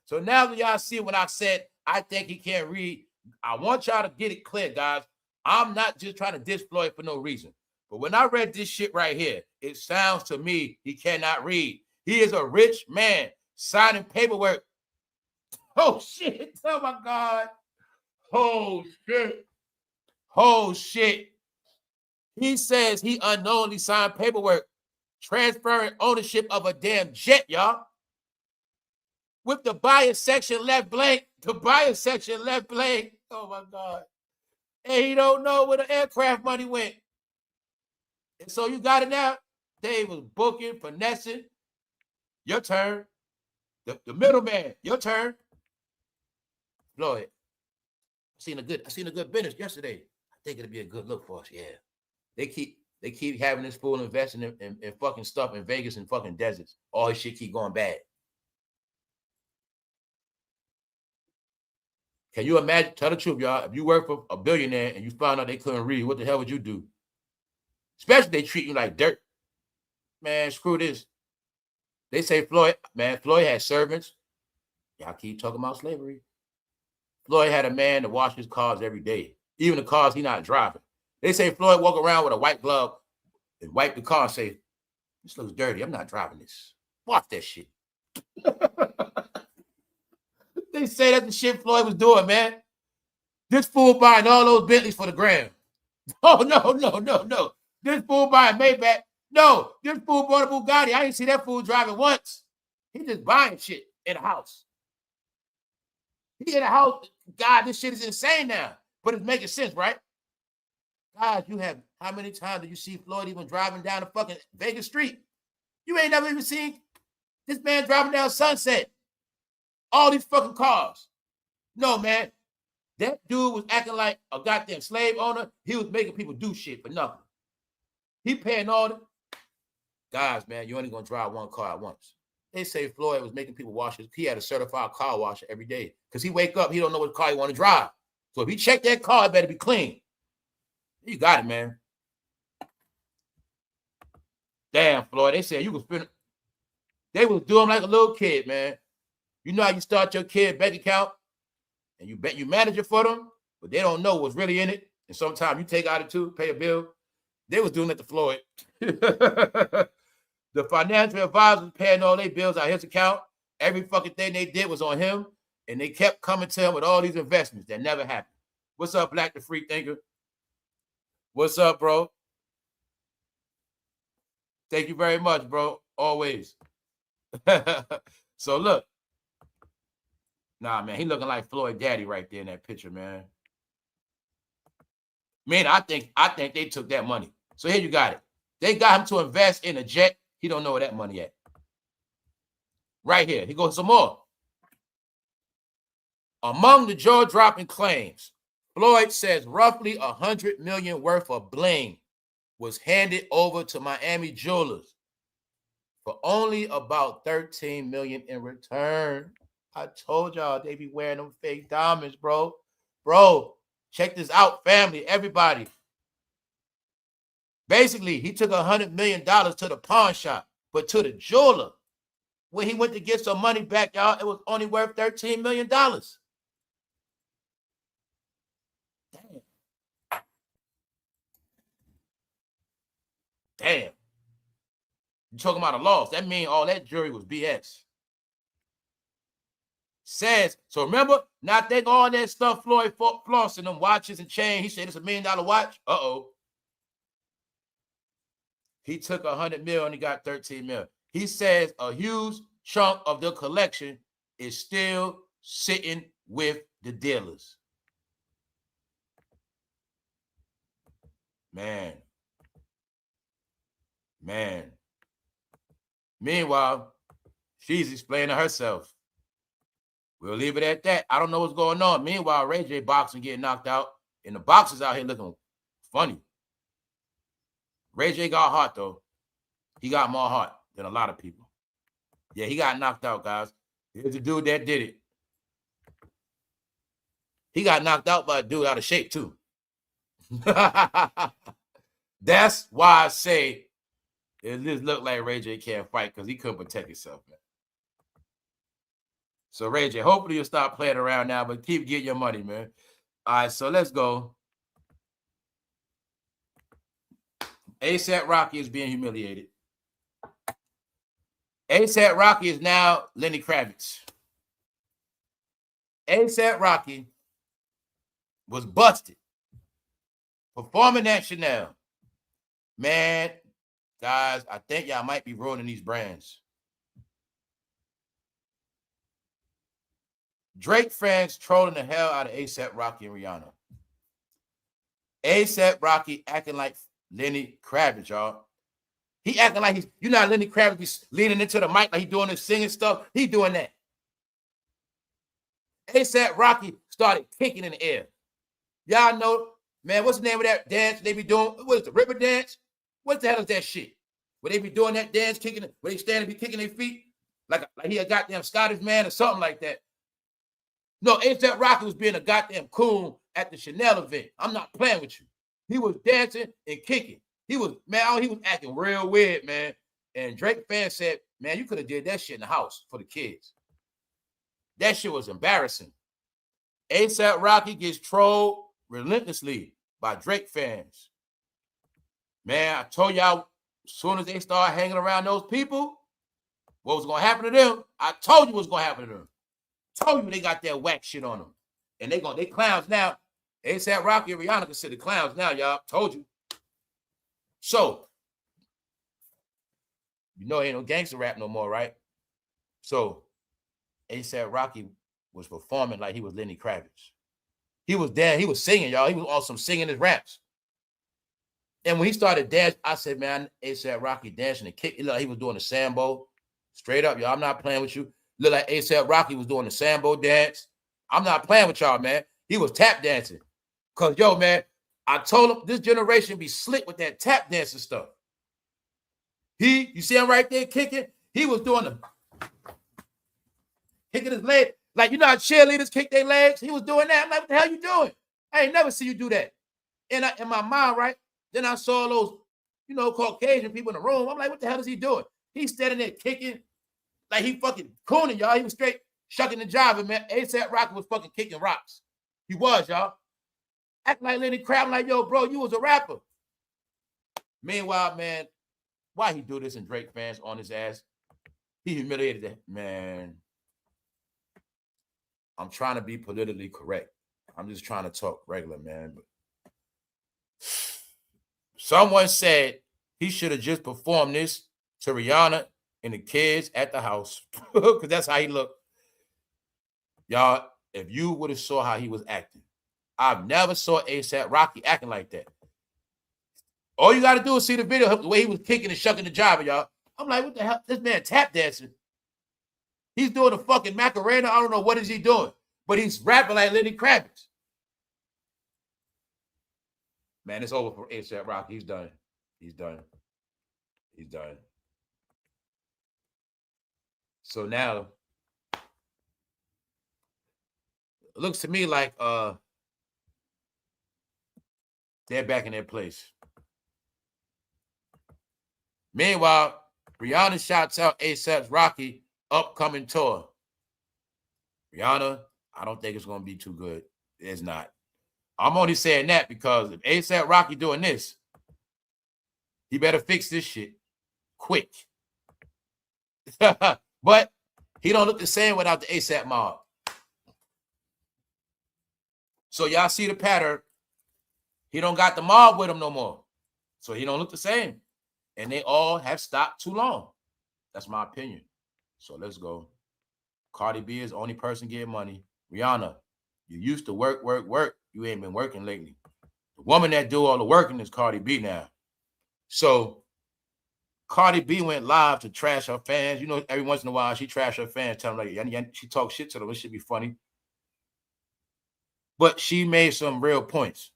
So now that y'all see what I said, I think he can't read. I want y'all to get it clear, guys. I'm not just trying to diss Floyd for no reason. But when I read this shit right here, it sounds to me he cannot read. He is a rich man signing paperwork. Oh, shit. Oh, my God. Oh, shit. Oh, shit. He says he unknowingly signed paperwork transferring ownership of a damn jet, y'all. With the buyer section left blank. The buyer section left blank. Oh, my God. And he don't know where the aircraft money went. And so you got it now. They was booking, finessing. Your turn. The middleman. Your turn. Floyd. I seen a good business yesterday. I think it'll be a good look for us. Yeah. They keep having this fool investing in fucking stuff in Vegas and fucking deserts. All his shit keep going bad. Can you imagine? Tell the truth, y'all. If you work for a billionaire and you found out they couldn't read, what the hell would you do? Especially if they treat you like dirt. Man, screw this. They say Floyd had servants. Y'all keep talking about slavery. Floyd had a man to wash his cars every day, even the cars he not driving. They say Floyd walk around with a white glove and wipe the car and say, this looks dirty. I'm not driving this. Watch that shit. They say that's the shit Floyd was doing, man. This fool buying all those Bentleys for the gram. Oh, no. This fool buying Maybach. No, this fool bought a Bugatti. I ain't see that fool driving once. He just buying shit in a house. He in a house. God, this shit is insane now. But it's making sense, right? God, you have, how many times do you see Floyd even driving down the fucking Vegas street? You ain't never even seen this man driving down Sunset. All these fucking cars. No, man. That dude was acting like a goddamn slave owner. He was making people do shit for nothing. He paying all the guys, man, you only gonna drive one car at once. They say Floyd was making people wash his. He had a certified car washer every day. Because he wake up, he don't know what car he want to drive. So if he check that car, it better be clean. You got it, man. Damn, Floyd. They said you could spend. They was doing like a little kid, man. You know how you start your kid bank account and you manage it for them? but they don't know what's really in it. And sometimes you take out it too, pay a bill. They was doing that to Floyd. The financial advisors paying all their bills out of his account. Every fucking thing they did was on him. And they kept coming to him with all these investments that never happened. What's up, Black the Free Thinker? What's up, bro? Thank you very much, bro. Always. So look. Nah, man, he looking like Floyd Daddy right there in that picture, man. Man, I think they took that money. So here you got it. They got him to invest in a jet. He don't know where that money at. Right here. He goes some more. Among the jaw-dropping claims, Floyd says roughly $100 million worth of bling was handed over to Miami jewelers for only about $13 million in return. I told y'all they be wearing them fake diamonds, bro. Bro, check this out, family, everybody. Basically, he took $100 million to the pawn shop, but to the jeweler, when he went to get some money back, y'all, it was only worth $13 million. Damn. Damn. You talking about a loss. That means all that jewelry was BS. Says, so remember, not think all that stuff Floyd flossing them watches and chain. He said it's $1 million watch. Uh-oh. He took $100 million and he got $13 million. He says a huge chunk of the collection is still sitting with the dealers. Man. Meanwhile, she's explaining herself. We'll leave it at that. I don't know what's going on. Meanwhile, rayj boxing getting knocked out, and the boxers out here looking funny. rayj got heart, though. He got more heart than a lot of people. Yeah, he got knocked out, guys. Here's the dude that did it. He got knocked out by a dude out of shape, too. That's why I say it just looked like rayj can't fight because he couldn't protect himself, man. So, rayj, hopefully you'll stop playing around now, but keep getting your money, man. All right, so let's go. Asaprocky is being humiliated. Asaprocky is now Lenny Kravitz. Asaprocky was busted performing at Chanel. Man, guys, I think y'all might be ruining these brands. Drake fans trolling the hell out of Asaprocky and Rihanna. Asaprocky acting like Lenny Kravitz, y'all. He acting like he's, you know, Lenny Kravitz be leaning into the mic like he doing this singing stuff. He doing that. Asaprocky started kicking in the air. Y'all know, man, what's the name of that dance they be doing? What is the river dance? What the hell is that shit? Where they be doing that dance, kicking, where they stand and be kicking their feet like he a goddamn Scottish man or something like that. No, Asaprocky was being a goddamn coon at the Chanel event. I'm not playing with you. He was dancing and kicking. He was, man, he was acting real weird, man. And Drake fans said, man, you could have did that shit in the house for the kids. That shit was embarrassing. Asaprocky gets trolled relentlessly by Drake fans. Man, I told y'all, as soon as they start hanging around those people, what was going to happen to them? I told you what was going to happen to them. Told you they got that whack shit on them. And they clowns now. Asaprocky and Rihanna consider clowns now, y'all. Told you. So, you know ain't no gangster rap no more, right? So, Asaprocky was performing like he was Lenny Kravitz. He was there. He was singing, y'all. He was awesome singing his raps. And when he started dancing, I said, man, Asaprocky dancing and kicking like he was doing the sambo. Straight up, y'all. I'm not playing with you. Look like Asaprocky was doing the sambo dance. I'm not playing with y'all, man. He was tap dancing. Because, yo, man, I told him this generation be slick with that tap dancing stuff. You see him right there kicking? He was doing the kicking his leg. Like, you know how cheerleaders kick their legs? He was doing that. I'm like, what the hell you doing? I ain't never see you do that. And in my mind, right? Then I saw those, you know, Caucasian people in the room. I'm like, what the hell is he doing? He's standing there kicking like he fucking cooning, y'all. He was straight shucking and jiving, man. Asaprocky was fucking kicking rocks. He was, y'all. Act like Lenny Crab, like, yo, bro, you was a rapper. Meanwhile, man, why he do this and Drake fans on his ass? He humiliated that. Man, I'm trying to be politically correct. I'm just trying to talk regular, man. But someone said he should have just performed this to Rihanna and the kids at the house because that's how he looked. Y'all, if you would have saw how he was acting, I've never saw A$AP Rocky acting like that. All you got to do is see the video, the way he was kicking and shucking the driver, y'all. I'm like, what the hell? This man tap dancing. He's doing a fucking Macarena. I don't know what is he doing, but he's rapping like Lenny Kravitz. Man, it's over for A$AP Rocky. He's done. He's done. He's done. So now, it looks to me like they're back in their place. Meanwhile, Rihanna shouts out A$AP Rocky upcoming tour. Rihanna, I don't think it's going to be too good. It's not. I'm only saying that because if A$AP Rocky doing this, he better fix this shit quick. But he don't look the same without the A$AP mob. So y'all see the pattern. He don't got the mob with him no more. So he don't look the same. And they all have stopped too long. That's my opinion. So let's go. Cardi B is the only person getting money. Rihanna, you used to work. You ain't been working lately. The woman that do all the working is Cardi B now. So Cardi B went live to trash her fans. You know, every once in a while she trash her fans, tell them like, she talks shit to them. It should be funny. But she made some real points.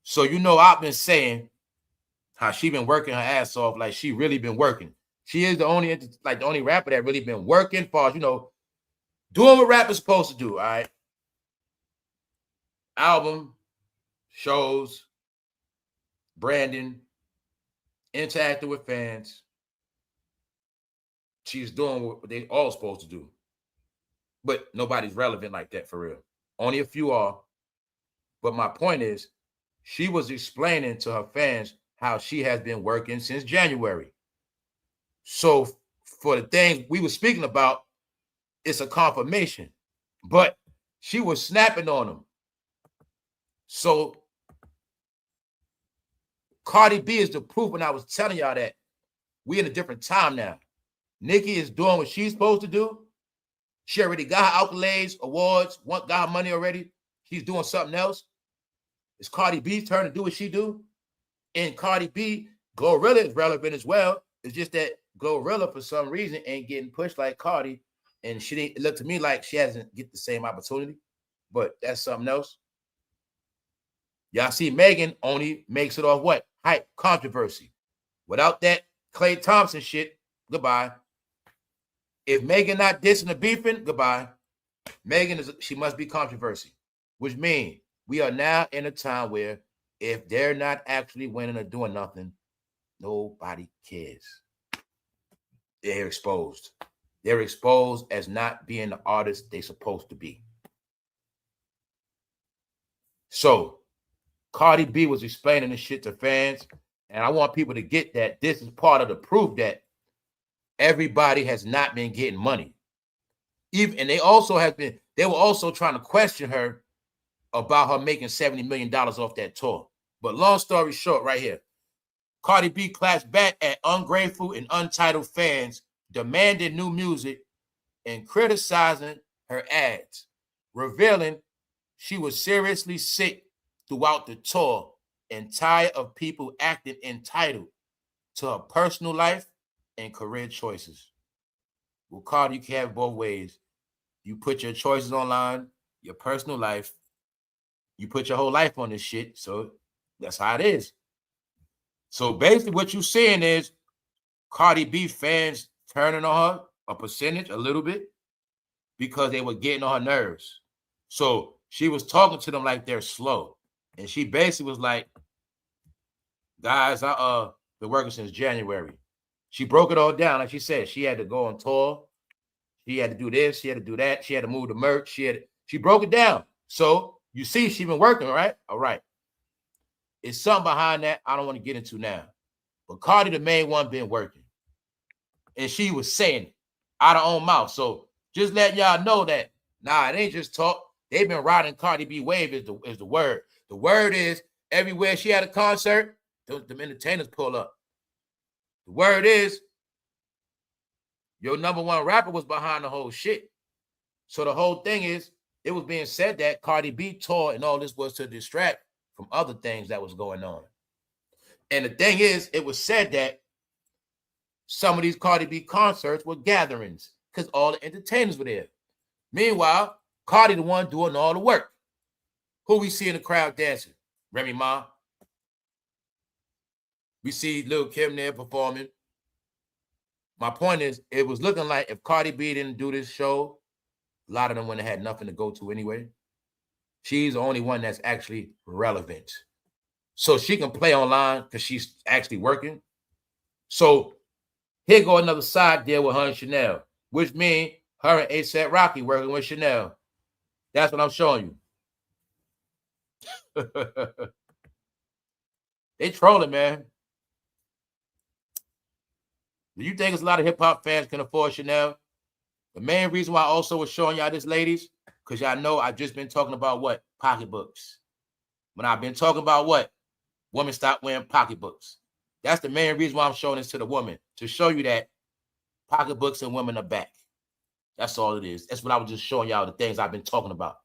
So, you know, I've been saying how she been working her ass off, like she really been working. She is the only rapper that really been working for, you know, doing what rappers supposed to do, all right? Album, shows, branding, interacting with fans. She's doing what they all supposed to do. But nobody's relevant like that for real. Only a few are. But my point is, she was explaining to her fans how she has been working since January. So for the things we were speaking about, it's a confirmation. But she was snapping on them. So Cardi B is the proof when I was telling y'all that we in a different time now. Nicki is doing what she's supposed to do. She already got her accolades, awards, got her money already. She's doing something else. It's Cardi B's turn to do what she do. And Cardi B, Glorilla is relevant as well. It's just that Glorilla, for some reason, ain't getting pushed like Cardi. And she didn't, it looked to me like she hasn't get the same opportunity. But that's something else. Y'all see Megan only makes it off what? Hype, controversy. Without that Klay Thompson shit, goodbye. If Megan not dissing or beefing, goodbye. Megan she must be controversy, which means we are now in a time where if they're not actually winning or doing nothing, nobody cares. They're exposed. They're exposed as not being the artists they're supposed to be. So Cardi B was explaining this shit to fans, and I want people to get that this is part of the proof that everybody has not been getting money. And they were also trying to question her about her making $70 million off that tour. But long story short, right here, Cardi B clashed back at ungrateful and untitled fans demanding new music and criticizing her ads, revealing she was seriously sick throughout the tour and tired of people acting entitled to her personal life and career choices. Well, Cardi, you can have both ways. You put your choices online, your personal life. You put your whole life on this shit, so that's how it is. So basically what you're seeing is Cardi B fans turning on her a percentage, a little bit, because they were getting on her nerves. So she was talking to them like they're slow. And she basically was like, guys, I've been working since January. She broke it all down. Like she said, she had to go on tour. She had to do this. She had to do that. She had to move the merch. She broke it down. So You see, she been working, right? All right. It's something behind that I don't want to get into now. But Cardi, the main one, been working. And she was saying it out of her own mouth. So just letting y'all know that, nah, it ain't just talk. They've been riding Cardi B wave is the word. The word is everywhere she had a concert, the entertainers pull up. The word is your number one rapper was behind the whole shit. So the whole thing is, it was being said that Cardi B tour and all this was to distract from other things that was going on. And the thing is, it was said that some of these Cardi B concerts were gatherings because all the entertainers were there. Meanwhile, Cardi the one doing all the work. Who we see in the crowd dancing? Remy Ma. We see Lil Kim there performing. My point is, it was looking like if Cardi B didn't do this show, a lot of them wouldn't have had nothing to go to anyway. She's the only one that's actually relevant. So she can play online because she's actually working. So here go another side deal with her and Chanel, which means her and Asaprocky working with Chanel. That's what I'm showing you. They trolling, man. Do you think it's a lot of hip-hop fans can afford Chanel? The main reason why I also was showing y'all this, ladies, because y'all know I've just been talking about what? Pocketbooks. When I've been talking about what? Women stop wearing pocketbooks. That's the main reason why I'm showing this to the woman, to show you that pocketbooks and women are back. That's all it is. That's what I was just showing y'all, the things I've been talking about.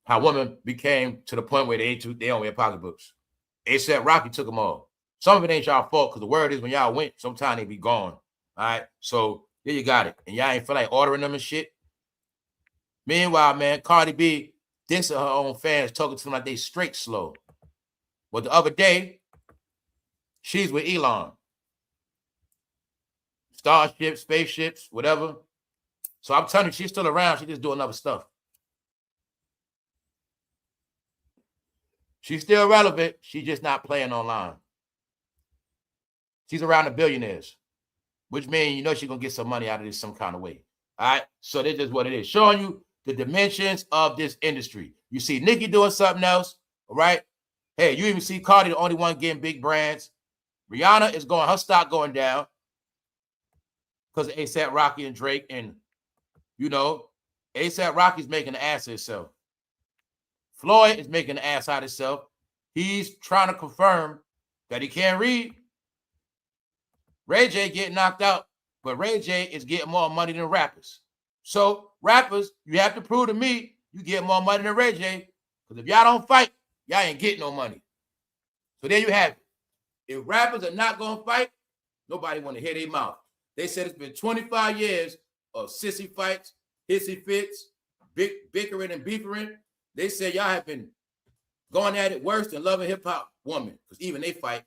How women became to the point where they don't wear pocketbooks. Asaprocky took them all. Some of it ain't y'all fault, because the word is when y'all went, sometimes they be gone. All right? So there you got it. And y'all ain't feel like ordering them and shit. Meanwhile, man, Cardi B dissing her own fans, talking to them like they straight slow. But the other day, she's with Elon. Starships, spaceships, whatever. So I'm telling you, she's still around. She's just doing other stuff. She's still relevant. She's just not playing online. She's around the billionaires, which means you know she's going to get some money out of this some kind of way. All right? So this is what it is. Showing you the dimensions of this industry. You see Nicki doing something else, all right? Hey, you even see Cardi, the only one getting big brands. Rihanna is going, her stock going down because of Asaprocky and Drake. And, you know, Asaprocky's making an ass of himself. Floyd is making an ass out of himself. He's trying to confirm that he can't read. Rayj getting knocked out, but Rayj is getting more money than rappers. So rappers, you have to prove to me you get more money than Rayj, because if y'all don't fight, y'all ain't getting no money. So there you have it. If rappers are not going to fight, nobody want to hear their mouth. They said it's been 25 years of sissy fights, hissy fits, bickering and beefering. They said y'all have been going at it worse than Love and Hip Hop woman, because even they fight.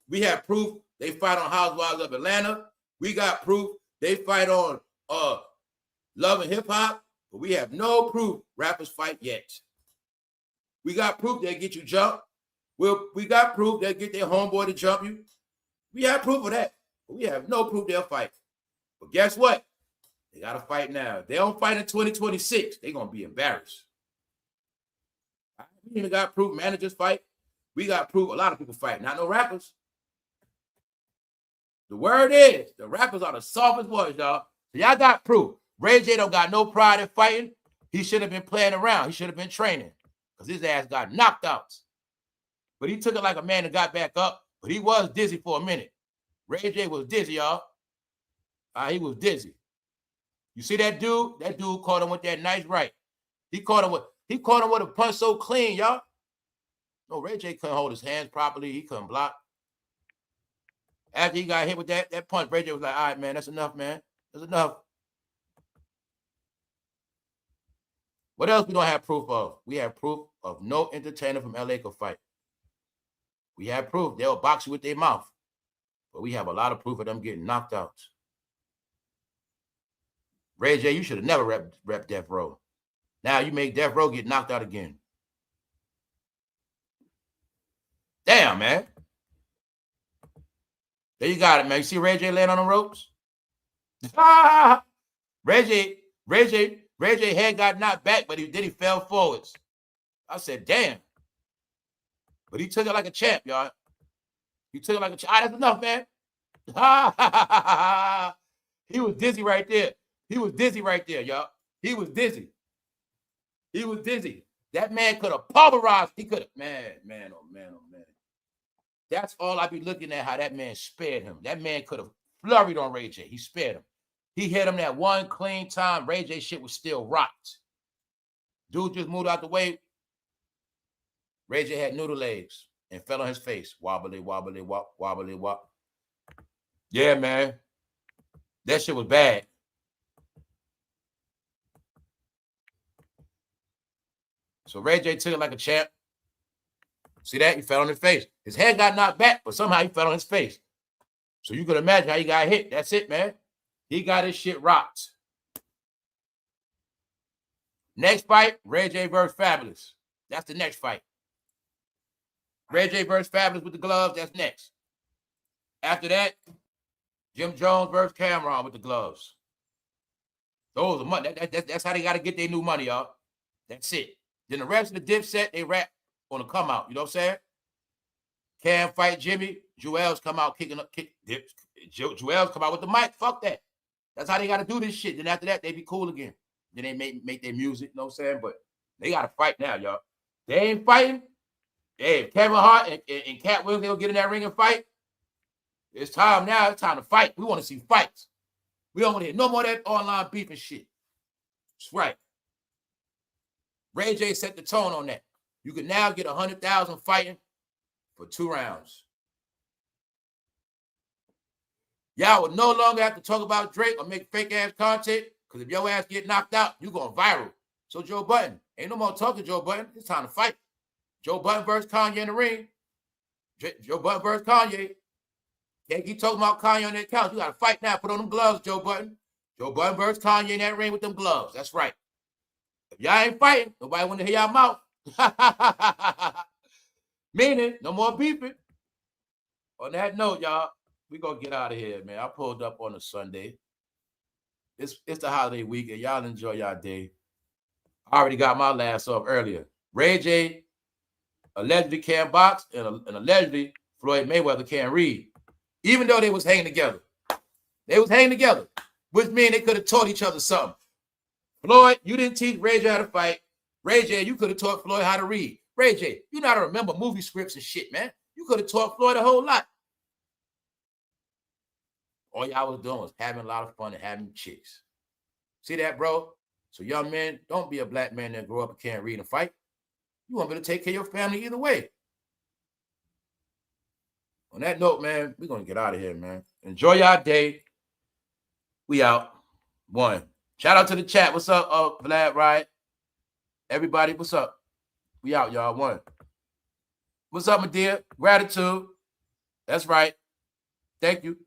We have proof they fight on Housewives of Atlanta. We got proof they fight on Love and Hip Hop, but we have no proof rappers fight yet. We got proof they'll get you jumped. We got proof they'll get their homeboy to jump you. We have proof of that, but we have no proof they'll fight. But guess what? They got to fight now. If they don't fight in 2026, they're going to be embarrassed. We even got proof managers fight. We got proof a lot of people fight, not no rappers. The word is, the rappers are the softest boys, y'all. So y'all got proof. Rayj don't got no pride in fighting. He should have been playing around. He should have been training, because his ass got knocked out. But he took it like a man and got back up. But he was dizzy for a minute. Rayj was dizzy, y'all. He was dizzy. You see that dude? That dude caught him with that nice right. He caught him with a punch so clean, y'all. No, Rayj couldn't hold his hands properly. He couldn't block. After he got hit with that punch, Rayj was like, all right, man, that's enough, man. That's enough. What else we don't have proof of? We have proof of no entertainer from LA could fight. We have proof they'll box you with their mouth. But we have a lot of proof of them getting knocked out. Rayj, you should have never rep Death Row. Now you make Death Row get knocked out again. Damn, man. There you got it, man. You see Rayj laying on the ropes? Rayj Ray J head got knocked back, but he fell forwards. I said, damn. But he took it like a champ, y'all. He took it like a champ. That's enough, man. He was dizzy right there. He was dizzy right there, y'all. He was dizzy. He was dizzy. That man could have pulverized. He could have, man, oh man. That's all I be looking at, how that man spared him. That man could have flurried on Ray J. He spared him. He hit him that one clean time. Ray J shit was still rocked. Dude just moved out the way. Ray J had noodle legs and fell on his face. Wobbly, wobbly, wop, wobbly, wop. Yeah, man. That shit was bad. So Ray J took it like a champ. See that? He fell on his face. His head got knocked back, but somehow he fell on his face. So you can imagine how he got hit. That's it, man. He got his shit rocked. Next fight, Ray J versus Fabulous. That's the next fight. Ray J versus Fabulous with the gloves. That's next. After that, Jim Jones versus Cameron with the gloves. Those are money. That's how they got to get their new money, y'all. That's it. Then the rest of the Dipset, they rap on the come out. You know what I'm saying? Cam fight Jimmy. Joel's come out kicking up. Joel's come out with the mic. Fuck that. That's how they got to do this shit. Then after that, they be cool again. Then they make their music. You know what I'm saying? But they got to fight now, y'all. They ain't fighting. Hey, if Kevin Hart and Cat Williams, they'll get in that ring and fight. It's time now. It's time to fight. We want to see fights. We don't want to hear no more of that online beef and shit. That's right. Ray J set the tone on that. You can now get 100,000 fighting for 2 rounds. Y'all would no longer have to talk about Drake or make fake ass content, because if your ass get knocked out, you going viral. So Joe Budden, ain't no more talking Joe Budden. It's time to fight. Joe Budden versus Kanye in the ring. Joe Budden versus Kanye. Can't keep talking about Kanye on that couch. You got to fight now. Put on them gloves, Joe Budden. Joe Budden versus Kanye in that ring with them gloves. That's right. If y'all ain't fighting, nobody want to hear y'all mouth. Meaning, no more beefing. On that note, y'all, we gonna get out of here, man. I pulled up on a Sunday. It's the holiday weekend. Y'all enjoy y'all day. I already got my last off earlier. Ray J allegedly can't box, and allegedly Floyd Mayweather can't read. Even though they was hanging together. They was hanging together, which means they could have taught each other something. Floyd, you didn't teach Ray J how to fight. Ray J, you could have taught Floyd how to read. Ray J, you know how to remember movie scripts and shit, man. You could have taught Floyd a whole lot. All y'all was doing was having a lot of fun and having chicks. See that, bro? So young men, don't be a black man that grow up and can't read and fight. You want to be able to take care of your family either way. On that note, man, we're going to get out of here, man. Enjoy y'all day. We out. 1. Shout out to the chat. What's up, Vlad Riot? Everybody, what's up? We out, y'all. 1. What's up, my dear? Gratitude. That's right. Thank you.